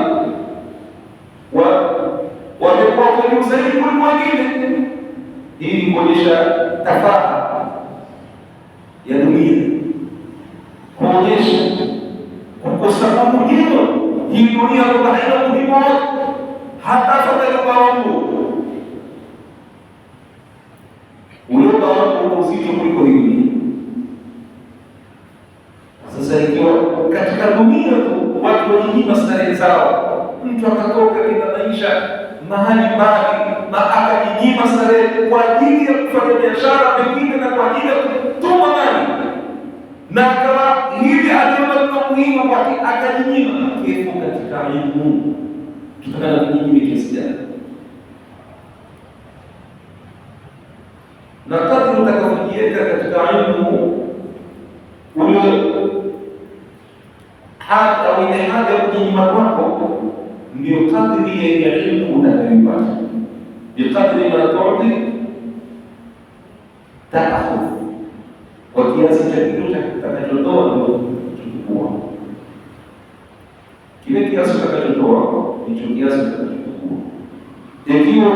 wamekuwa karibu zaidi kuliko wengine. Hii ni kuonyesha tafaha ya dunia, kuonyesha kukosa umuhimu hii dunia, kwamba haina umuhimu wote, hata fadhila wangu ulioba wangu una uzito kuliko hii dunia. Sasa ikiwa katika dunia tu watu walinyima starehe zao, mtu akatoka katika maisha mahali mbali na akajinyima starehe kwa ajili ya kufanya biashara pengine na kwa ajili ya kutuma mali, na akawa hivi aliona muhimu kwake akajinyima. Kifo katika elimu tutaka kujinyima kiasi gani? Na kadri utakapojiweka katika elimu ule hata ile haja ya kujinyima kwako, ndio kadri ya elimu unayoipata. Bikadri ma tu'ti ta'khudh, kwa kiasi cha kitu utakachotoa ndio kuchukua. Kile kiasi utakachotoa ndicho kiasi utakachochukua. Ikiwa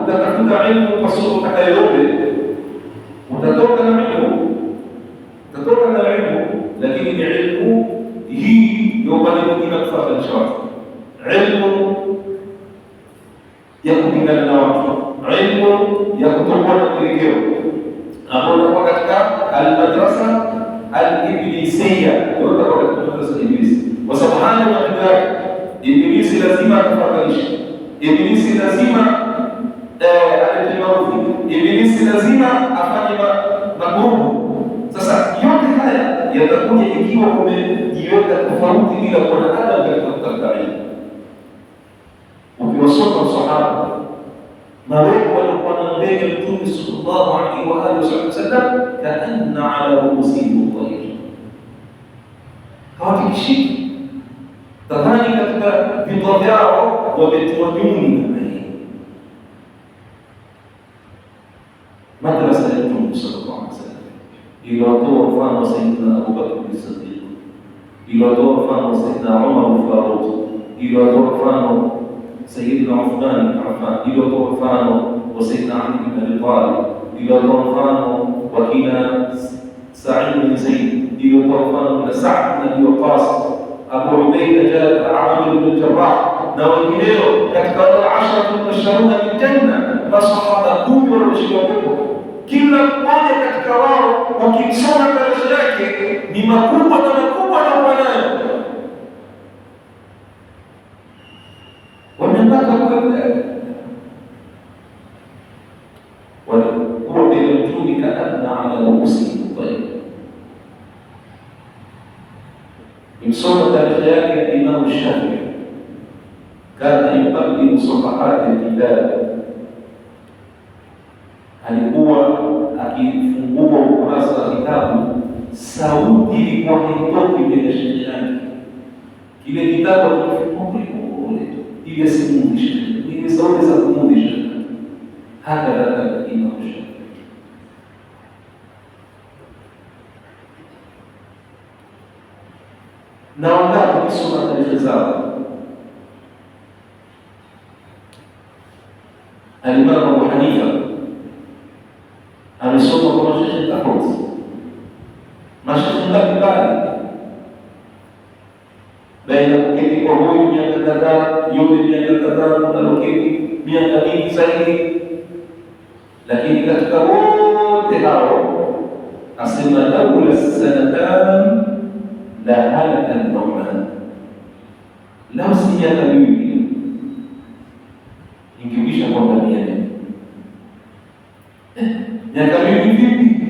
utatafuta elimu kwa sura utakayoyote, utatoka na elimu, lakini ni elimu hii ndio bali mwingine kufuata inshallah. Elimu ya kupingana na watu, elimu ya kutokuwa na mwelekeo, ambao kwa katika al-madrasa al-iblisiyya, ndio kwa madrasa ibilisi. Kwa sababu hana matendo, ibilisi lazima atafakarishe, ibilisi lazima alete maudhi, ibilisi lazima afanye magumu. Sasa yote haya yatakuja ikiwa umejiweka tofauti bila kuwa na adabu katika kutafuta elimu. Ukiwasoma sahaba na wengi walikuwa na mbele Mtume sallallahu alaihi wa alihi wasallam, kaanna ala ruusihim tayr, hawatikishiki tadhani katika vichwa vyao wametiwa juni. Madrasa ya Mtume sallallahu alaihi wasallam iliwatoa mfano Sayyidina Abu Bakr as-Siddiq, iliwatoa mfano Sayyidina Umar al-Faruq, iliwatoa mfano Sayyidina Uthman bin Affan, iliwatoa mfano wa Sayyidina Ali bin Abi Talib, iliwatoa mfano wa kina Sa'id bin Zaid, iliwatoa mfano wa Sa'd bin Abi Waqqas, Abu Ubaida Jalal al-Amir bin Jarrah na wengineo katika wale 10 mubashiruna bil janna, masahaba 10 walioshika pepo. Kila mmoja katika wao ukisoma tarehe yake ni makubwa na wanayo wanataka kuelewa walikuwa bila mtuni kaanna ala ruusi tayr. Imsoma tarehe yake ya Imam Shafi'i, kana yukabbilu safahati al-kitab, alikuwa akifungua ukurasa wa kitabu, sauti ilikuwa haitoki mbele shekhi yake. Kile kitabu akifungua ile simundisha, ile sauti za kumundisha. Hakadha Imam Shafi'i. Na wangapi kusoma tarehe zao? Al-Imam Abu Hanifa amesoma kwa mashekhe tofauti, mashekhe mbalimbali, baina kuketi kwa huyu miaka kadhaa, yule miaka kadhaa, unaloketi miaka mingi zaidi, lakini katika wote hao asema laula sanatan la halaka Nu'man, lau si miaka miwili ingeisha kwamba miaka miwili vipi?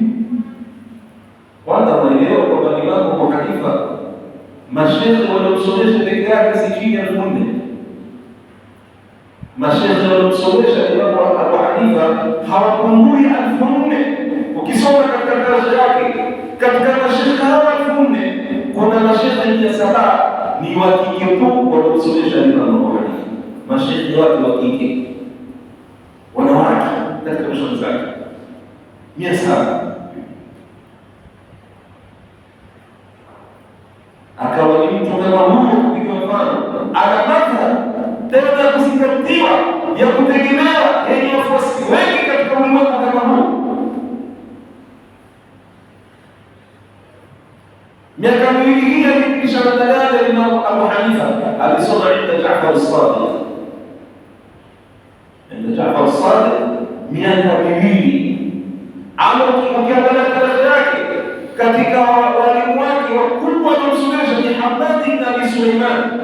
Kwanza wanaelewa kwamba Imam Abu Hanifa mashekhe waliomsomesha peke yake si chini ya 4,000. Mashekhe waliomsomesha Imam Abu Hanifa hawapungui 4,000. Ukisoma katika darasa yake, katika mashekhe hawa 4,000 kuna mashekhe 700 ni wa kike tu waliomsomesha Imam Abu Hanifa. Mashekhe wake wa kike, wanawake katika mashekhe zake 700. Akawa ni mtu kama huyo kupiga mfano, anapata tena kuzingatiwa ya kutegemewa yenye wafuasi wengi katika ulimwengu kama huu. Miaka miwili hii alipisha madalala Imam Abu Hanifa alisoma inda Ja'far as-Sadiq. Inda Ja'far as-Sadiq miaka miwili. Ukiangalia tarehe yake katika walimu wake wakubwa waliomsomesha ni Hammad ibn Abi Sulaiman.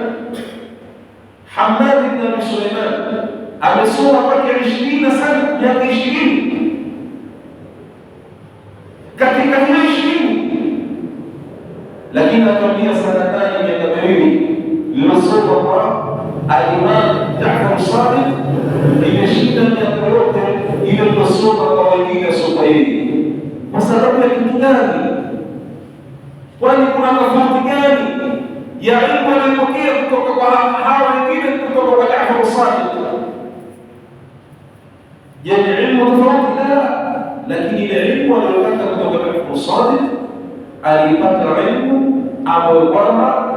Hammad ibn Abi Sulaiman amesoma kwake 20 sana, miaka 20. Katika hiyo 20 lakini akamia sanatani, miaka miwili lilosoma kwa al-Imam Ja'far as-Sadiq imeshinda miaka yote ile iliyosoma kwa wengine soka hili. Kwa sababu ya kitu gani? Kwani kuna tofauti gani ya ilmu aliyopokea kutoka kwa hawa wengine kutoka kwa Ja'far as-Sadiq? Je, ni ilmu tofauti? La, lakini ile ilmu aliyopata kutoka kwa Ja'far as-Sadiq alipata ilmu ambayo kwamba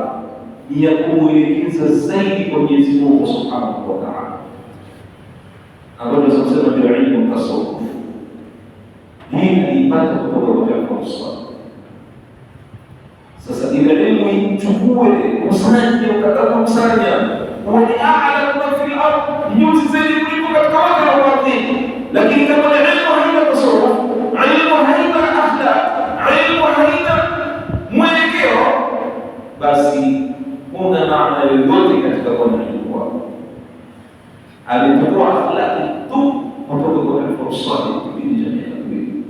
ni ya kumwelekeza zaidi kwa Mwenyezi Mungu Subhanahu wa Ta'ala, ambayo tunasema ndio ilmu tasawuf. Hii alipata kutoka kwa Jaafar as-Sadiq. Sasa ile ilmu ichukue, kusanya, utakapokusanya huwa ni a'lamu man fil ardh, nyuzi zaidi kuliko katika watu wa ardhi. Lakini kama ilmu haina tasawuf, ilmu haina akhlaq, ilmu haina mwelekeo, basi huna maana yoyote katika kuwa na ilmu wako. Alipokuwa akhlaqi tu kutoka kwa Jaafar as-Sadiq kipindi cha miaka miwili,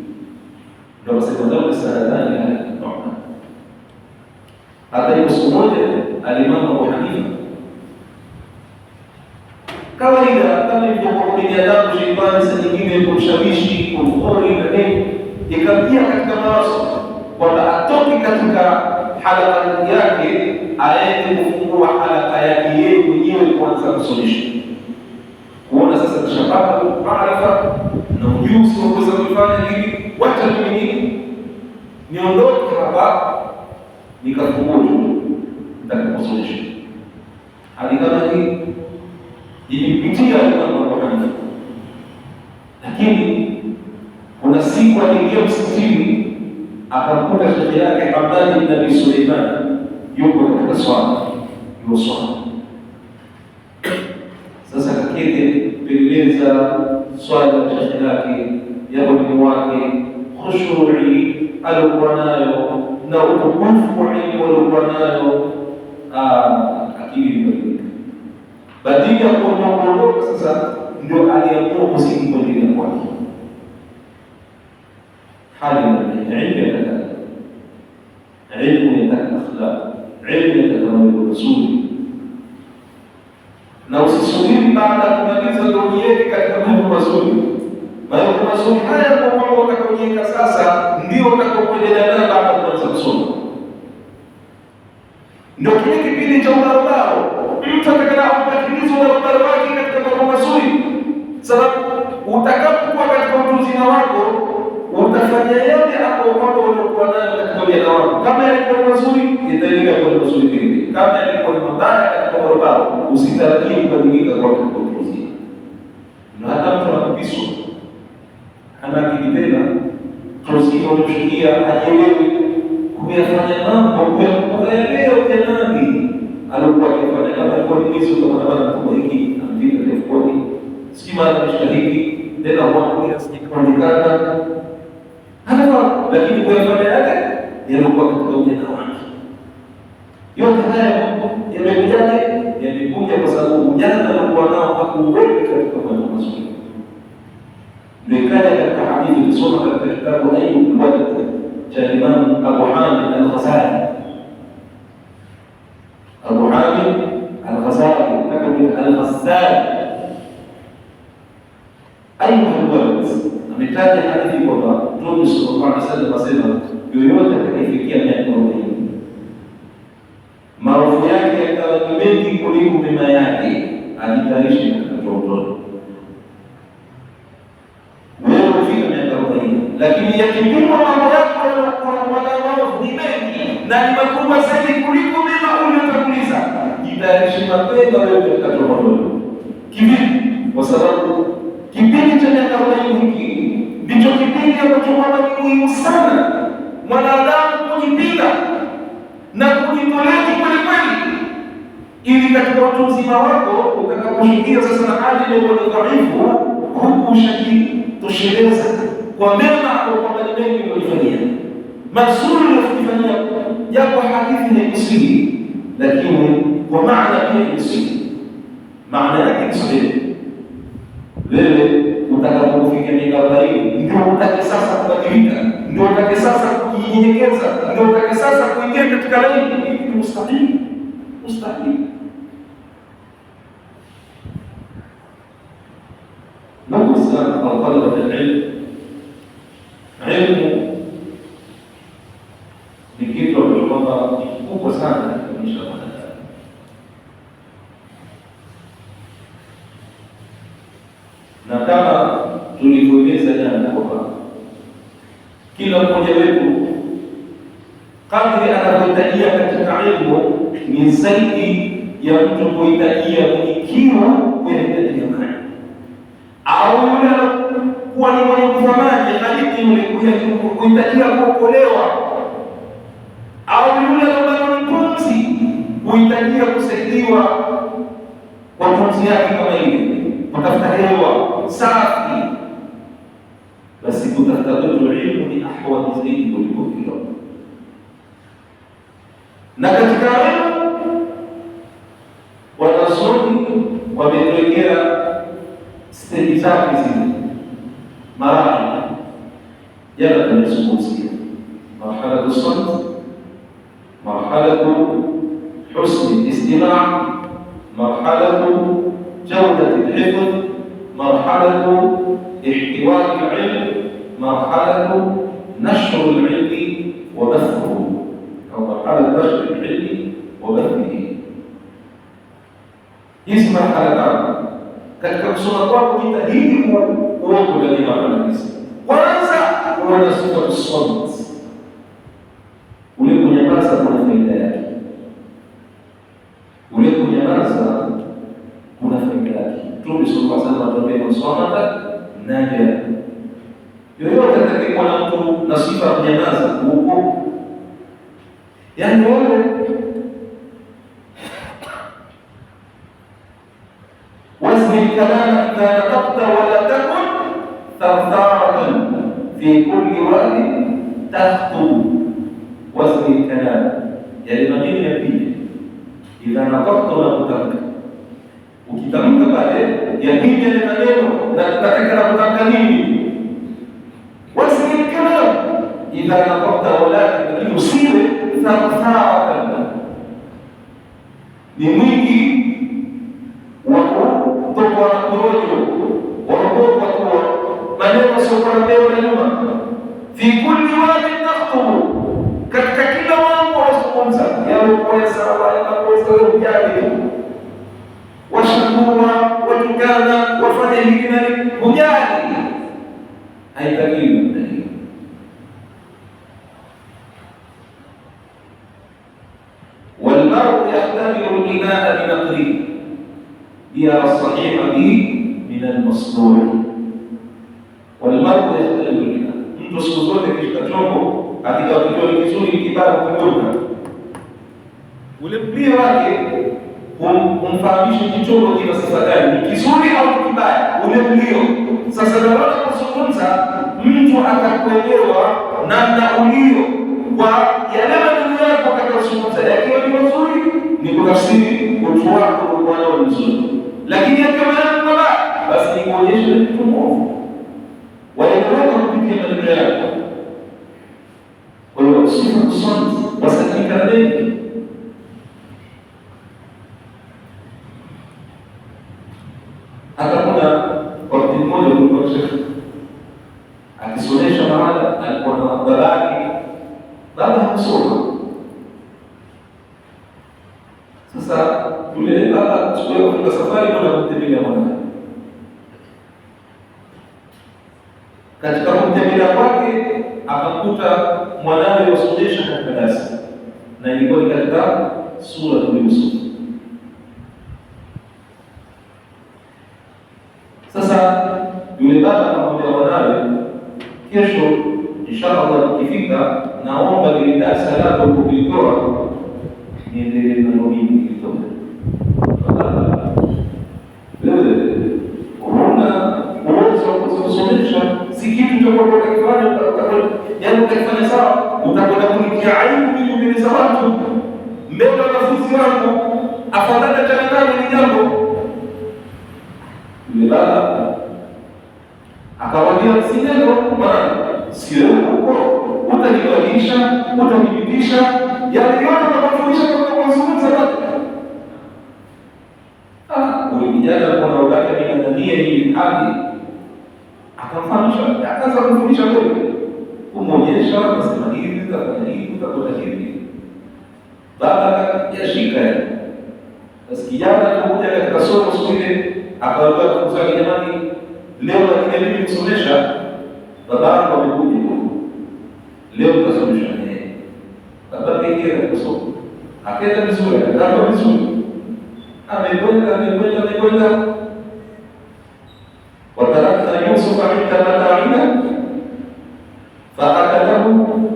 ndio wasema ndio sanadani haya. Hata hiyo siku moja Al-Imam Abu Hanifa, kawaida kama ilivyokuwa binadamu, shetani saa nyingine kumshawishi, kumhuri na nini, ikapia katika mawazo kwamba atoke katika halaka yake aende kufungua halaka yake yeye mwenyewe kuanza kusomesha, kuona sasa kishapata maarifa na ujuzi wa kuweza kufanya hivi, wacha mimi niondoke hapa nikafungua tu nitakusomesha. Hali kama hii ilipitia Imam Abu Hanifa, lakini kuna siku aliingia msikitini akamkuta shekhi yake Hamad ibn Abi Suleiman yuko katika swala. Sasa kakete peleleza swala la shekhi yake, yaboni wake, khushu'i alikuwa nayo na utukufu wa ilmu alikuwa nayo, akili ilibadilika. Badala ya kuondoka sasa, ndio aliamua kusiki kwa dini kwake. Hali ya ilmu yataka akhlaq, ilmu yataka mambo mazuri, na usisubiri baada ya kumaliza ndio ujiweke katika mambo mazuri. Mambo mazuri haya kwa mambo utakayojiweka sasa ndio utakapoendelea nayo baada ya kumaliza kusoma. Ndio kile kipindi cha ubarobaro, mtu atakayeapatiliza ubarobaro wake katika mambo mazuri, sababu utakapokuwa katika utu uzima wako utafanya yale hapo kwamba ulikuwa nayo katika ujana wako. Kama yalikuwa mazuri, yataendelea kuwa mazuri vile. Kama yalikuwa mabaya katika ubarobaro, usitarajie kubadilika kwa katika utu uzima. Na hata mtu anakupiswa hana akili tena, tunasikia unamshukia hajielewi kuyafanya mambo kwa leo janani alikuwa akifanya. Kama alikuwa ni mwizi utaona kwa hiki amvika telefoni, si mara mshahidi tena wao sikuonekana hata, lakini kwa yafanya yake yalikuwa katika ujana wake. Yote haya yamekuja kwa sababu ujana alikuwa nao hakuweka katika mambo mazuri. Ndio kaja katika hadithi tulisoma katika kitabu Ayyub al-Walad cha Imam Abu Hamid al-Ghazali. Abu Hamid al-Ghazali takatifu al-Ghazali Ayyub al-Walad ametaja hadithi kwamba Mtume sallallahu alaihi wasallam asema, yoyote atakayefikia miaka 40 maovu yake yakawa mengi kuliko mema yake, ajitaishi katika utotoni. Lakini yakipimwa mambo yako maovu ni mengi na ni makubwa zaidi kuliko mema uliyotanguliza, jitayarishe mapema wewe katika utotoni. Kivipi? Kwa sababu kipindi cha miaka 40 hiki ndicho kipindi ambacho ni muhimu sana mwanadamu kujipinda na kujitolea kweli, ili katika utu uzima wako utakaposhukia sasa na hali ile dhaifu, huku ushajitosheleza kwa mema au kwa mali mengi uliyofanyia, mazuri uliyofanyia, japo hadithi ni msingi, lakini kwa maana pia ni msingi. Maana yake ni sahihi. Wewe utakapofikia miaka 40 ndio utake sasa kubadilika, ndio utake sasa kujinyenyekeza, ndio utake sasa kuingia katika laini. Ni mustahili. Ndugu zangu wa talaba al-ilm, ilmu ni kitu ambacho kwamba ni kikubwa sana katika maisha ya mwanadamu. Na kama tulivyoeleza jana kwamba kila mmoja wetu kadri anavyohitajia katika ilmu ni zaidi ya mtu kuhitajia mwenye kiu kuhitajia maji, au yule kuwa ni mwenye kufamaji hadithi yule kuhitajia kuokolewa, au yule ambaye ni pumzi kuhitajia kusaidiwa kwa pumzi yake kama ile, kutafuta hewa safi. Basi kutafuta ilmu ni ahwali zaidi kuliko hilo. Na katika ilmu wanazuoni wametuwekea steji zake zile marahili. Jana tumezungumzia marhalatu samt, marhalatu husni istima', marhalatu jawdati al-hifdh, marhalatu ihtiwai al-ilm, marhalatu nashr al-ilmi wa bathuhu, au marhalatu nashr al-ilmi wa bathihi. Hizi marhala tano katika kusoma kwako jitahidi uongo ndani ya marhala hizi. Kwanza uona sifa samt, ule kunyamaza kuna faida yake, ule kunyamaza kuna faida yake. Mtume sallallahu alaihi wasallam anatuambia swamata naja, yoyote atakayekuwa na mtu na sifa ya kunyamaza huko, yaani wewe وزن الكلام إذا نطقت ولا تكن ثرثارة في كل واد تخطو. وزن الكلام يعني maneno ya pili, idha naqaqta wa kutamka, ukitamka pale ya pili yale maneno na nataka kutamka nini. Wazn al-kalam idha naqaqta wala usiwe tharthara, ni mwingi kwa kurojo warogopa kwa maneno sio mbele na nyuma. Fi kulli wadi takhtubu, katika kila mambo wazungumza yao kwa sawa na kwa ujali, washukua watukana wafanye hivi na hivi, ujali haitakiwi. والمرء يختبر الإناء بنقره يرى الصحيح به من المصنوع. والمرء يختلف الإناء. Mtu siku zote katika chombo akitaka kujua kizuri kibaya kuona ule mpira wake kumfahamisha kichombo kina sifa gani, kizuri au kibaya, ule mlio. Sasa ndio kuzungumza mtu atakuelewa namna ulio kwa yale maneno yako atakayozungumza, yakiwa ni mazuri ni kutafsiri utu wako kwa nao mzuri, lakini kama ni mbaya basi ni kuonyesha kitu mwovu waeleweka kupitia maneno yako. Kwa hiyo sifa samt wasadika mengi. Akakuna wakati mmoja kulikuwa shekhe akisomesha mahala, alikuwa na babake, baba hakusoma. Sasa yule baba chukua kutoka safari kwenda kumtembelea mwanae. Katika kumtembelea kwake akakuta mwanawe wasomesha katika darasa, na ilikuwa katika sura Yusuf. Sasa yule baba akamwambia mwanawe, kesho inshallah ukifika, naomba ile darasa lako ulilitoa niendelee na mimi nilitoa. Wewe una uwezo wa kusomesha, si kitu cha kwa kufanya, yaani ukifanya sawa utakwenda kunikia aibu mimi mbele za watu, mbele ya wanafunzi wangu, afadhali atanana ni jambo. Yule baba akawaambia sineno, maana sio huko utanibadilisha, utanibitisha yale yote tunafundisha kwa kuzungumza watu. Ule kijana alikuwa na ubaka ni ndania hii hadi akamfahamisha, akaanza kufundisha wewe, kumwonyesha nasema hivi tutafanya hivi tutakwenda hivi. Baba yashika basi, kijana alikuja katika somo siku ile akawaambia kusema, jamani, leo lakini mimi kusomesha, baba yangu amekuja leo tutasomesha naye. Baba pekee kusoma. Akaenda vizuri, akaenda vizuri. Amekwenda. Watarakna Yusufa inda mata'ina faakalahu,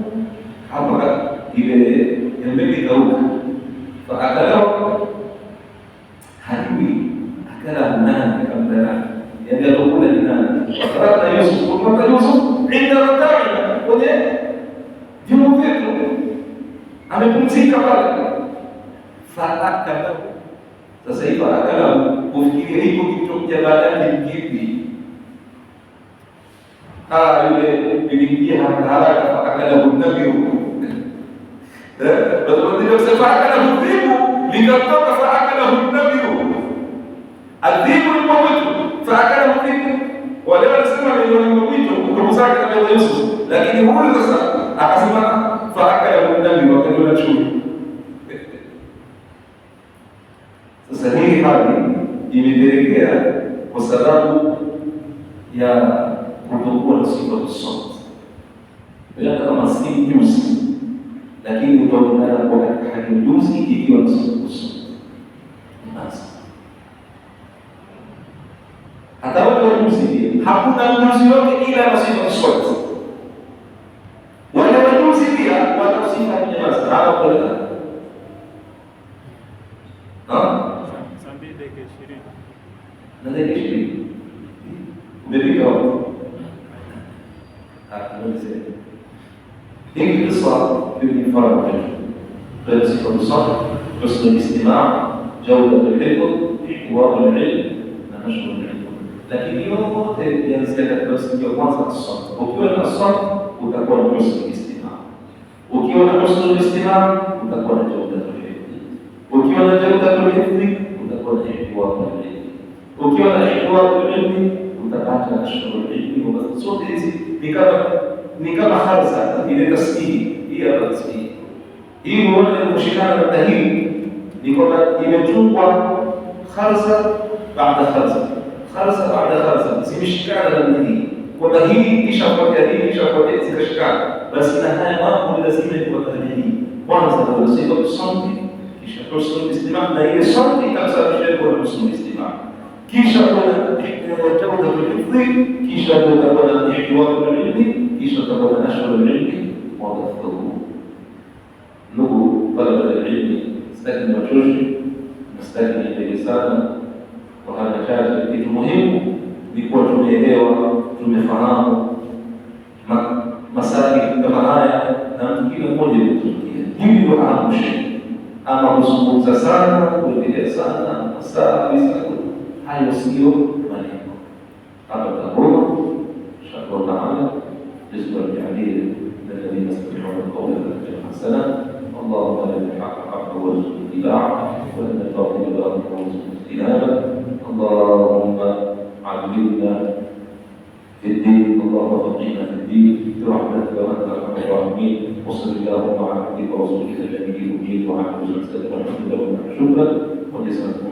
hapa ile yambele kauka faakalahu hajui akala nani kamdana yani alokula ni nani. Watarakna Yusuf inda mata'ina, kwenye vyombo vyetu amepumzika pale. Faakalahu, sasa hivi faakalahu kufikiria hiko kitu baadaye ni kipi? Yule bibilia haraka faakalahu nabiyu ndio sasa faakalahu dhibu likatoka faakalahu nabiyu adhibu ni mwitu faakalahu dhibu. Wale wanasema ni mwitu ndugu zake kama Yusuf, lakini huyu sasa akasema faakalahu nabiyu akaenda chui. Sasa hii hali imepelekea kwa sababu ya kutokuwa na sifa kusoma. Bila kama si juzi, lakini utaonekana kwa katika hali juzi ikiwa na sifa kusoma. Basi hata wale wajuzi pia hakuna ujuzi wote ila na sifa kusoma. Wale wajuzi pia wana sifa kwenye basi hapo kwa na dakika 20 umepika wapi? Hii kisa ni mfano mmoja. Kwa sifa kusoma, husn al-istima', jawda al-hifdh, iwad al-ilm na nashr al-ilm. Lakini yote yanzia katika msingi wa kwanza kusoma. Ukiwa na kusoma utakuwa na husn al-istima'. Ukiwa na husn al-istima' utakuwa na jawda al-hifdh. Ukiwa na jawda al-hifdh utakuwa na iwad al-ilm. Ukiwa na iwad al-ilm utapata nashr al-ilm. Zote hizi ni kama kharsa ile tasbihi hii hapa tasbihi hii wote kushikana na tahili ni kwamba imetungwa kharsa baada kharsa zimeshikana na hii kwamba hii kisha kwa hii kisha kwa hii zikashikana. Basi na haya mambo lazima ikuwa tahili kwanza ndio sifa kusoma, kisha husnul istima' na ile sauti itasababisha kwa husnul istima', kisha kuna jawda al-hifdh, kisha kuna iwad al-ilm, kisha utakuwa na nashr al-ilm wa dhafruhu. Ndugu talaba al-ilm, staki machozi, staki nipende sana kwa hana chache. Kitu muhimu ni kuwa tumeelewa, tumefahamu masali kama haya na mtu kila mmoja kutukia. Hivi ndio haamshi ama kuzungumza sana, kuendelea sana, masaa kabisa, hayo sio maneno. Hapa taona shakwa taala جزء الجعلية الذين يستمعون القول فيتبعون أحسنه. اللهم لنا الحق حقا وارزقنا اتباعه، ولنا الباطل باطلا وارزقنا اجتنابه. اللهم علمنا في الدين، اللهم فقهنا في الدين برحمتك وانت ارحم الراحمين. وصل اللهم على عبدك ورسولك النبي الامي وعلى اله وصحبه وسلم. شكرا وجزاكم